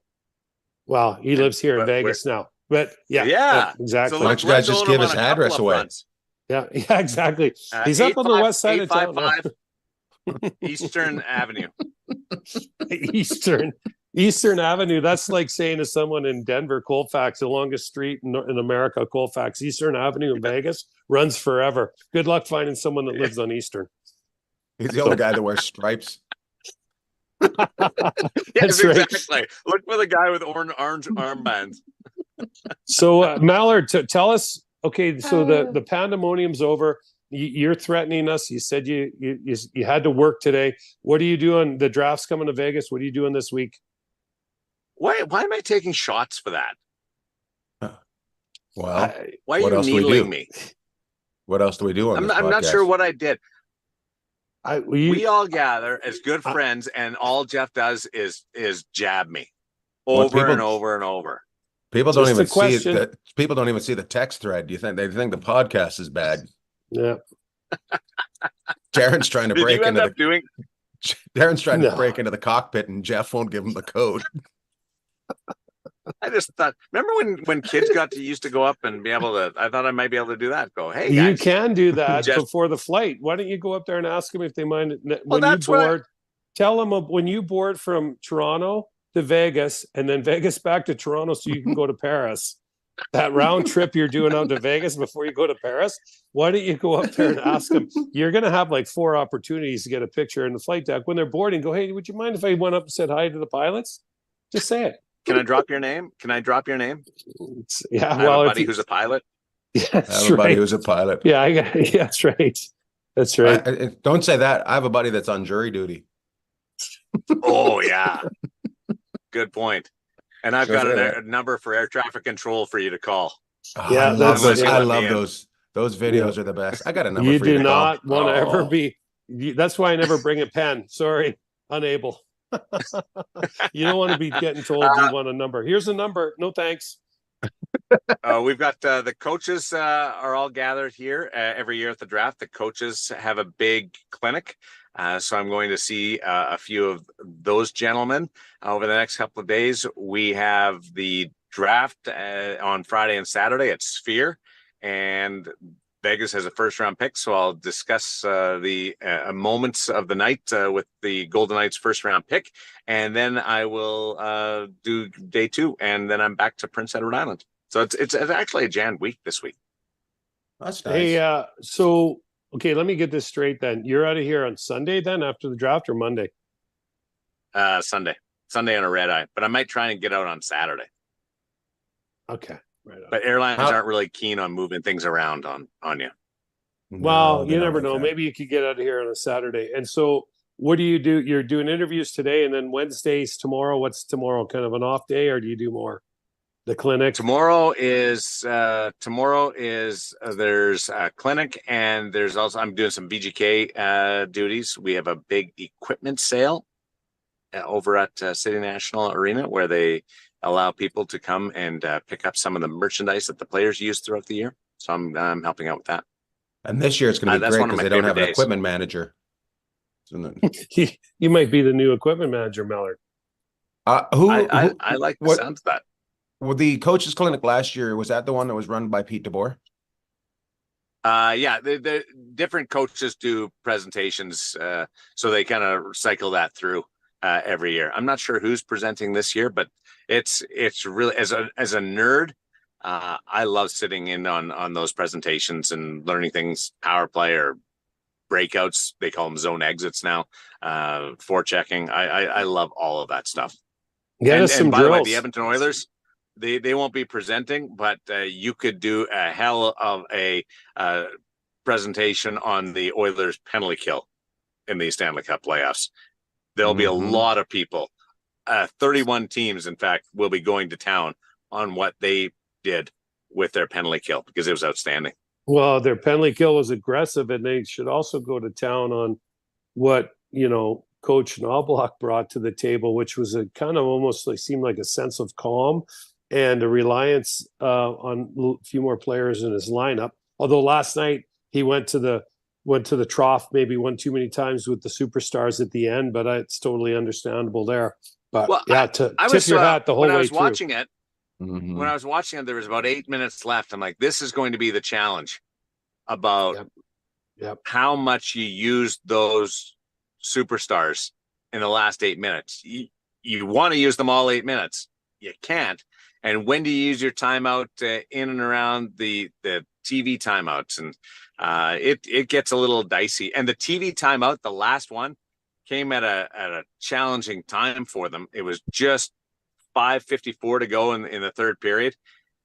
Well, he lives here in Vegas now. But yeah, exactly. So why don't you guys just give his address away? Yeah, exactly. He's up on the west side of town. Eastern Avenue. Eastern Avenue. That's like saying to someone in Denver, Colfax, the longest street in America, Colfax. Eastern Avenue in Vegas runs forever. Good luck finding someone that lives on Eastern. He's the only guy that wears stripes. Yes, exactly. Look for the guy with orange armbands. So, Mallard, tell us. Okay, so the pandemonium's over. You're threatening us. You said you had to work today. What are you doing? The draft's coming to Vegas. What are you doing this week? Why am I taking shots for that? Well, why are you needling me? What else do we do on this podcast? I'm not sure what I did. We all gather as good Uh, friends, and all Jeff does is jab me over and over and over. People don't even see that. People don't even see the text thread. Do you think they think the podcast is bad? Yeah. Daren's trying to break into Daren's trying to No. break into the cockpit, and Jeff won't give him the code. I just thought, remember when kids used to go up and be able to, I thought I might be able to do that. Go, hey, You guys. can do that Just- before the flight. Why don't you go up there and ask them if they mind Well, when you that's what board? Tell them when you board from Toronto, to Vegas and then Vegas back to Toronto so you can go to Paris. That round trip you're doing out to Vegas before you go to Paris, why don't you go up there and ask them? You're going to have like 4 opportunities to get a picture in the flight deck. When they're boarding, go, hey, would you mind if I went up and said hi to the pilots? Just say it. Can I drop your name? Yeah, I have a buddy who's a pilot. Yeah, that's Everybody right. who's a pilot. Yeah, that's right. That's right. Don't say that. I have a buddy that's on jury duty. Oh yeah, good point. And I've got Sure. a number for air traffic control for you to call. Oh, Yeah, I love those. yeah. I love those. Those videos are the best. I got a number You for you do to not call. want to ever be. That's why I never bring a pen. Sorry, unable. You don't want to be getting told you want a number. Here's a number. No thanks. We've got the coaches are all gathered here every year at the draft. The coaches have a big clinic. So I'm going to see a few of those gentlemen over the next couple of days. We have the draft on Friday and Saturday at Sphere, and Vegas has a first-round pick. So I'll discuss the moments of the night with the Golden Knights first-round pick, and then I will do day 2, and then I'm back to Prince Edward Island. So it's actually a jammed week this week. That's nice. Hey, so okay, let me get this straight then. You're out of here on Sunday then after the draft or Monday? Sunday on a red eye, but I might try and get out on Saturday. Okay. Right on. But airlines aren't really keen on moving things around on you. Well, No, they you don't never like know. that. Maybe you could get out of here on a Saturday. And so what do you do? You're doing interviews today and then Wednesdays tomorrow. What's tomorrow? Kind of an off day, or do you do more? The clinic? Tomorrow is there's a clinic, and there's also I'm doing some VGK duties. We have a big equipment sale over at City National Arena where they allow people to come and pick up some of the merchandise that the players use throughout the year. So I'm helping out with that. And this year it's going to be That's great one of because my they don't have favorite an days. equipment manager. You might be the new equipment manager, Millard. I like the sound of that. Well, the coaches clinic last year, was that the one that was run by Pete DeBoer? Yeah, the different coaches do presentations, so they kind of cycle that through every year. I'm not sure who's presenting this year, but it's really as a nerd, I love sitting in on those presentations and learning things, power play or breakouts. They call them zone exits now, forechecking. I love all of that stuff. Get us some by the way, drills. the Edmonton Oilers, they won't be presenting, but you could do a hell of a presentation on the Oilers penalty kill in the Stanley Cup playoffs. There'll be a lot of people. 31 teams, in fact, will be going to town on what they did with their penalty kill because it was outstanding. Well, their penalty kill was aggressive, and they should also go to town on what, Coach Knobloch brought to the table, which was a kind of almost seemed like a sense of calm and a reliance on a few more players in his lineup. Although last night he went to the trough maybe one too many times with the superstars at the end, but it's totally understandable there. But I tip your hat the whole way through. When I was watching it, there was about 8 minutes left. I'm like, this is going to be the challenge about how much you use those superstars in the last 8 minutes. You want to use them all 8 minutes. You can't. And when do you use your timeout in and around the TV timeouts? And it gets a little dicey. And the TV timeout, the last one, came at a challenging time for them. It was just 5:54 to go in the third period.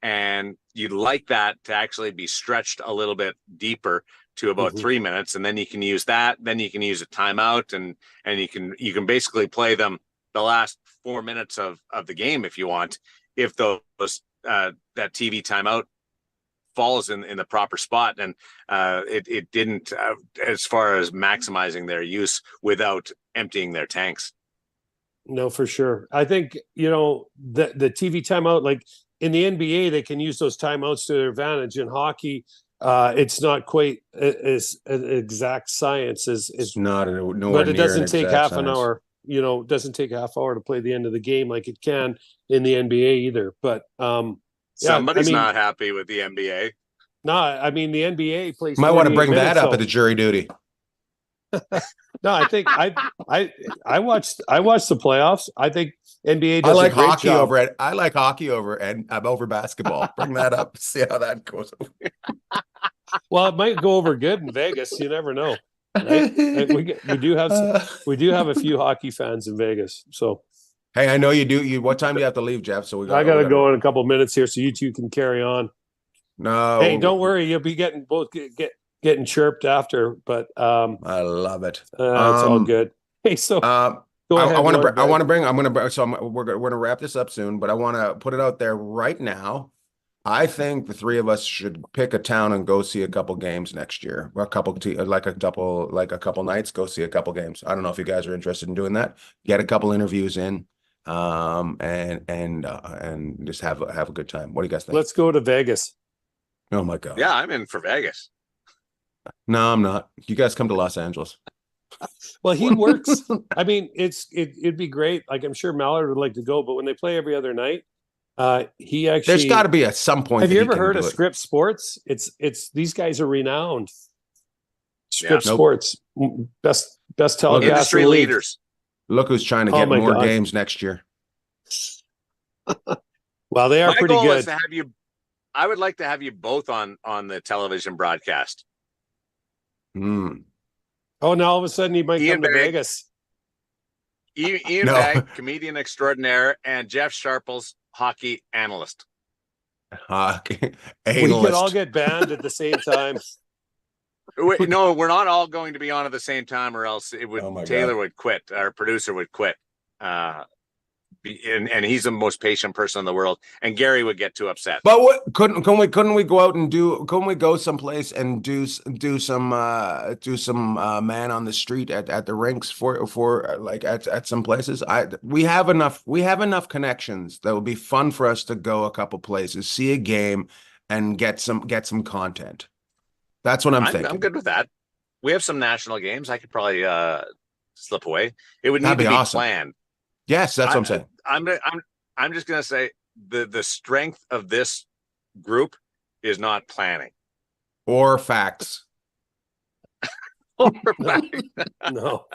And you'd like that to actually be stretched a little bit deeper to about 3 minutes. And then you can use that. Then you can use a timeout and you can basically play them the last 4 minutes of the game if you want, if those that TV timeout falls in the proper spot. And it didn't as far as maximizing their use without emptying their tanks. No, for sure. I think, the TV timeout, like in the NBA, they can use those timeouts to their advantage. In hockey, it's not quite as an exact science as not but it doesn't take half an hour. It doesn't take a half hour to play the end of the game like it can in the NBA either. But somebody's not happy with the NBA. No, I mean the NBA plays. Might want to bring that up at the jury duty. No, I think I watched the playoffs. I think NBA does I like a great hockey job. I like hockey over basketball. Bring that up. See how that goes. Well, it might go over good in Vegas. You never know, right? We do have a few hockey fans in Vegas. So Hey, I know you do. What time do you have to leave, Jeff? So I got to go in a couple minutes here, so you two can carry on. No, Hey, don't worry. You'll be getting getting chirped after, but I love it. it's all good. Hey, so go ahead. I want to bring. We're going to wrap this up soon, but I want to put it out there right now. I think the three of us should pick a town and go see a couple games next year. A couple nights, go see a couple games. I don't know if you guys are interested in doing that. Get a couple interviews in, and just have a good time. What do you guys think? Let's go to Vegas. Oh my God. Yeah, I'm in for Vegas. No, I'm not. You guys come to Los Angeles. Well, he works. I mean, it'd be great. Like, I'm sure Mallard would like to go, but when they play every other night, he actually. There's got to be at some point. Have you ever heard of Script Sports? It's these guys are renowned. Script Sports, best telecast industry leaders. Look who's trying to get more games next year. Well, they are My pretty goal good. Is to have you. I would like to have you both on the television broadcast. Hmm. Oh, now all of a sudden he might Ian come to Bagg. Vegas. Ian Bagg, comedian extraordinaire, and Jeff Sharples, hockey analyst. Hockey We could all get banned at the same time. No, we're not all going to be on at the same time, or else it would. Taylor would quit. Our producer would quit. And he's the most patient person in the world, and Gary would get too upset. But what couldn't we go out and couldn't we go someplace and do some man on the street at the rinks for like at some places? We have enough connections that would be fun for us to go a couple places, see a game, and get some content. That's what I'm thinking. I'm good with that. We have some national games. I could probably slip away. It would need to be awesome. planned. Yes, that's what I'm saying. I'm just gonna say the strength of this group is not planning or facts. No.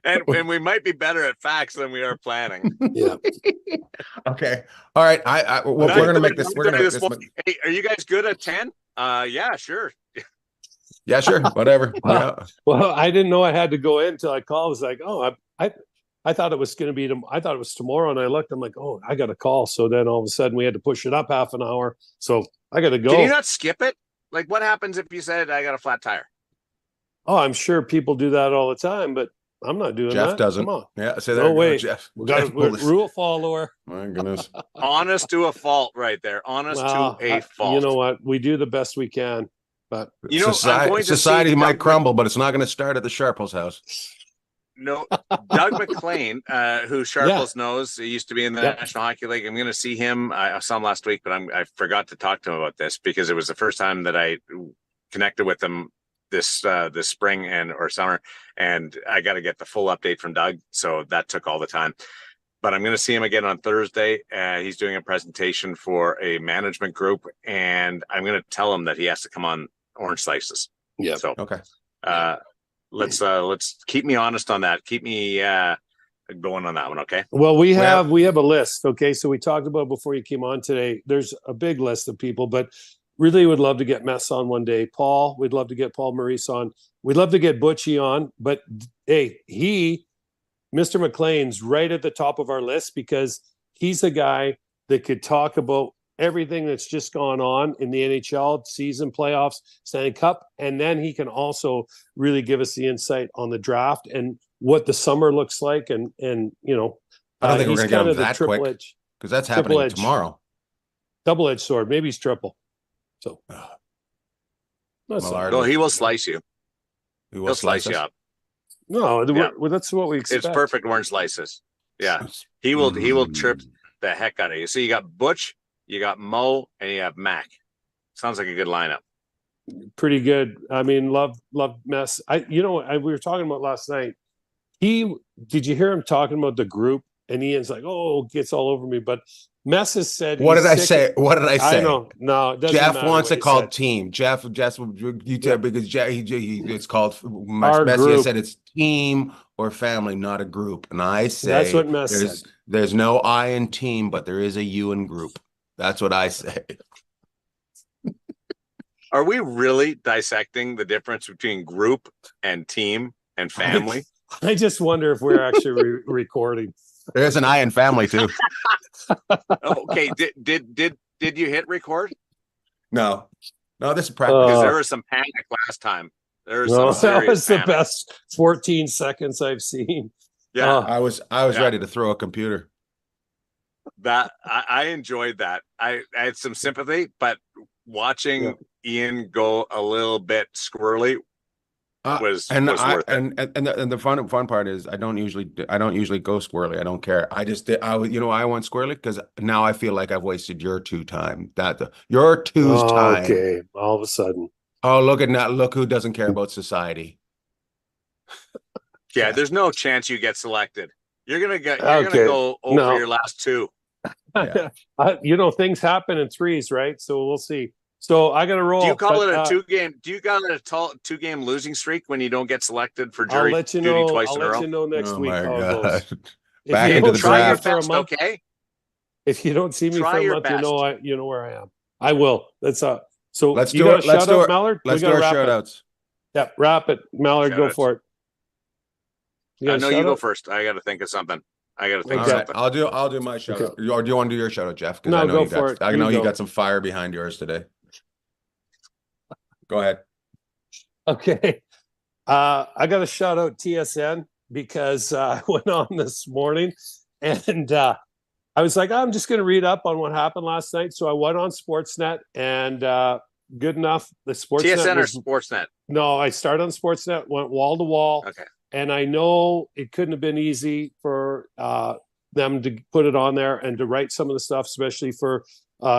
And we might be better at facts than we are planning. Yeah. Okay. All right. We're gonna make this. Hey, are you guys good at 10? Yeah, sure. Yeah, sure. Whatever. Well, I didn't know I had to go in until I called. I was like, oh, I thought it was going to be. I thought it was tomorrow, and I looked. I'm like, oh, I got a call. So then all of a sudden we had to push it up half an hour. So I got to go. Can you not skip it? Like, what happens if you said I got a flat tire? Oh, I'm sure people do that all the time, but I'm not doing that. Jeff doesn't. Come on. Yeah, say that. No way. Jeff. We're rule follower. My goodness. Honest to a fault, right there. Honest to a fault. You know what? We do the best we can, but society might crumble, but it's not going to start at the Sharples house. No, Doug McLean, who Sharples knows, he used to be in the National Hockey League. I'm going to see him. I saw him last week, but I forgot to talk to him about this because it was the first time that I connected with him this spring or summer, and I got to get the full update from Doug. So that took all the time. But I'm going to see him again on Thursday. He's doing a presentation for a management group, and I'm going to tell him that he has to come on Orange Slices. Yeah. So okay. Let's keep me honest on that. Keep me going on that one. Okay. Well, we have a list. Okay. So we talked about before you came on today, there's a big list of people, but really would love to get Mess on one day. Paul, we'd love to get Paul Maurice on. We'd love to get Butchie on, but hey, Mr. McLean's right at the top of our list because he's a guy that could talk about everything that's just gone on in the NHL season, playoffs, Stanley Cup, and then he can also really give us the insight on the draft and what the summer looks like. And you know, I don't think we're going to get him that quick because that's happening tomorrow. Double-edged sword. Maybe he's triple. So, well, he will slice you. He'll slice you up. No, that's what we expect. It's perfect orange slices. Yeah, he will trip the heck out of you. So you got Butch. You got Mo and you have Mac. Sounds like a good lineup. Pretty good. I mean, love Mess. We were talking about last night. Did you hear him talking about the group? And Ian's like, oh, gets all over me. But Mess has said. What he's did I sick say? What did I say? I know. No, it doesn't Jeff matter wants what it he called said. team. Jeff, you tell because Jeff, it's called. Our Messi group. said it's team or family, not a group. And I say That's what Mess said. there's no I in team, but there is a U in group. That's what I say. Are we really dissecting the difference between group and team and family? I just wonder if we're actually recording. There's an I in family too. Okay, did you hit record? No, this is practice. Because there was some panic last time. There was No, some that was serious the panic. best 14 seconds I've seen. Yeah, I was ready to throw a computer. that I enjoyed that. I had some sympathy, but watching Ian go a little bit squirrely was worth it. And the fun part is I don't usually go squirrely. I don't care. I went squirrely because now I feel like I've wasted your time. Your two's time. Okay, all of a sudden. Oh, look at that! Look who doesn't care about society. Yeah, there's no chance you get selected. You're gonna go over your last two. Yeah. Things happen in threes, right? So we'll see. So I got to roll. Do you call it a two-game? Do you call it a two-game losing streak when you don't get selected for jury duty twice in a row? I'll let you know next week how it goes. Back into the draft. For a month, okay. If you don't see me for a month, best. you know where I am. I will. That's So let's do it. Let's do it, Mallard. Let's do our shout outs. Yeah, wrap it, Mallard. Go for it. You go first. I got to think of something. Something. I'll do my shout out. Or do you want to do your shout out, Jeff? No, go for it. I know you got some fire behind yours today. Go ahead. Okay. I got to shout out TSN because I went on this morning and I was like, I'm just going to read up on what happened last night. So I went on Sportsnet and good enough. The Sportsnet TSN or Sportsnet? No, I started on Sportsnet, went wall to wall. Okay. And I know it couldn't have been easy for them to put it on there and to write some of the stuff, especially for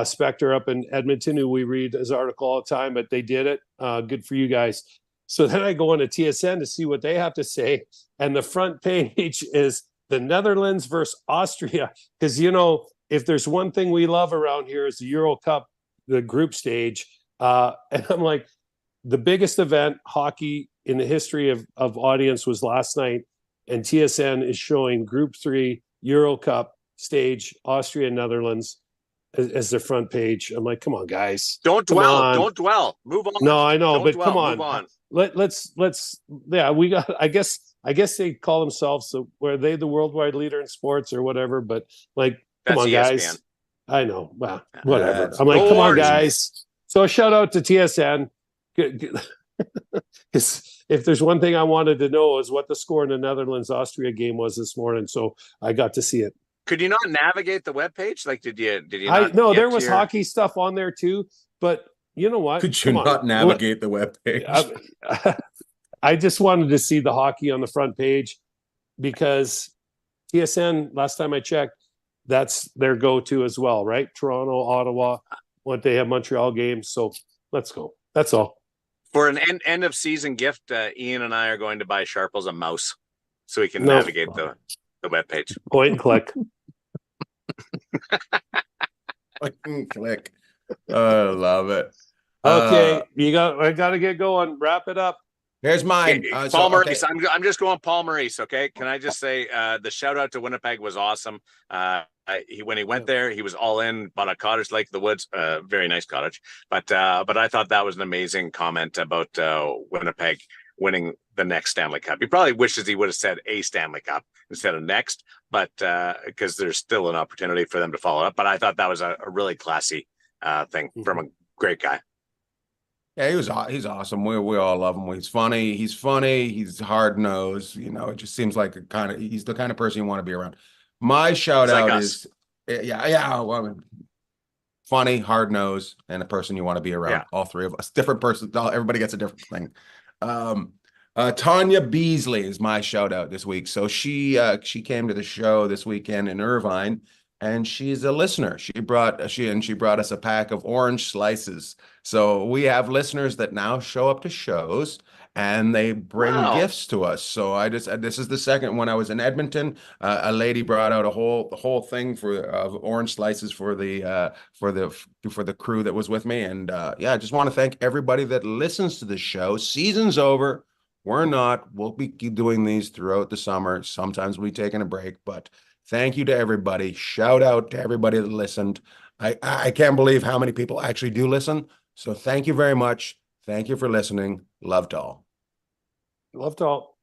Spectre up in Edmonton, who we read his article all the time, but they did it. Good for you guys. So then I go on to TSN to see what they have to say. And the front page is the Netherlands versus Austria. Because, if there's one thing we love around here is the Euro Cup, the group stage. And I'm like, the biggest event hockey in the history of audience was last night. And TSN is showing Group 3 Euro Cup stage, Austria, Netherlands as their front page. I'm like, come on, guys. Don't dwell. Move on. No, I know, but come on. Move on. Let's we got, I guess they call themselves, were they the worldwide leader in sports or whatever, but come on, guys. ESPN. I know. Well, whatever. I'm like, come on, guys. So a shout out to TSN. Because if there's one thing I wanted to know is what the score in the Netherlands-Austria game was this morning. So I got to see it. Could you not navigate the webpage? Did you? No, there was hockey stuff on there too. But you know what? Could you not navigate the webpage? I just wanted to see the hockey on the front page because TSN, last time I checked, that's their go-to as well, right? Toronto, Ottawa, they have Montreal games. So let's go. That's all. For an end of season gift, Ian and I are going to buy Sharples a mouse so we can navigate the webpage. Point and click. Point and click. I love it. Okay, I got to get going. Wrap it up. Here's mine. Paul Maurice. I'm just going Paul Maurice. Okay. Can I just say the shout out to Winnipeg was awesome. When he went there, he was all in, bought a cottage, Lake of the Woods, very nice cottage. But I thought that was an amazing comment about Winnipeg winning the next Stanley Cup. He probably wishes he would have said a Stanley Cup instead of next, but because there's still an opportunity for them to follow up. But I thought that was a really classy thing from a great guy. Yeah, he's awesome. We all love him. He's funny. He's hard nosed. It just seems like he's the kind of person you want to be around. My shout out is funny, hard nosed, and a person you want to be around. Yeah. All three of us, different persons. Everybody gets a different thing. Tanya Beasley is my shout out this week. So she came to the show this weekend in Irvine, and she's a listener. She brought us a pack of orange slices. So we have listeners that now show up to shows and they bring gifts to us. So this is the second one. I was in Edmonton. A lady brought out the whole thing of orange slices for the crew that was with me. And yeah, I just want to thank everybody that listens to the show. Season's over. We're not. We'll be doing these throughout the summer. Sometimes we'll be taking a break, but thank you to everybody. Shout out to everybody that listened. I can't believe how many people actually do listen. So thank you very much. Thank you for listening. Love to all. Love to all.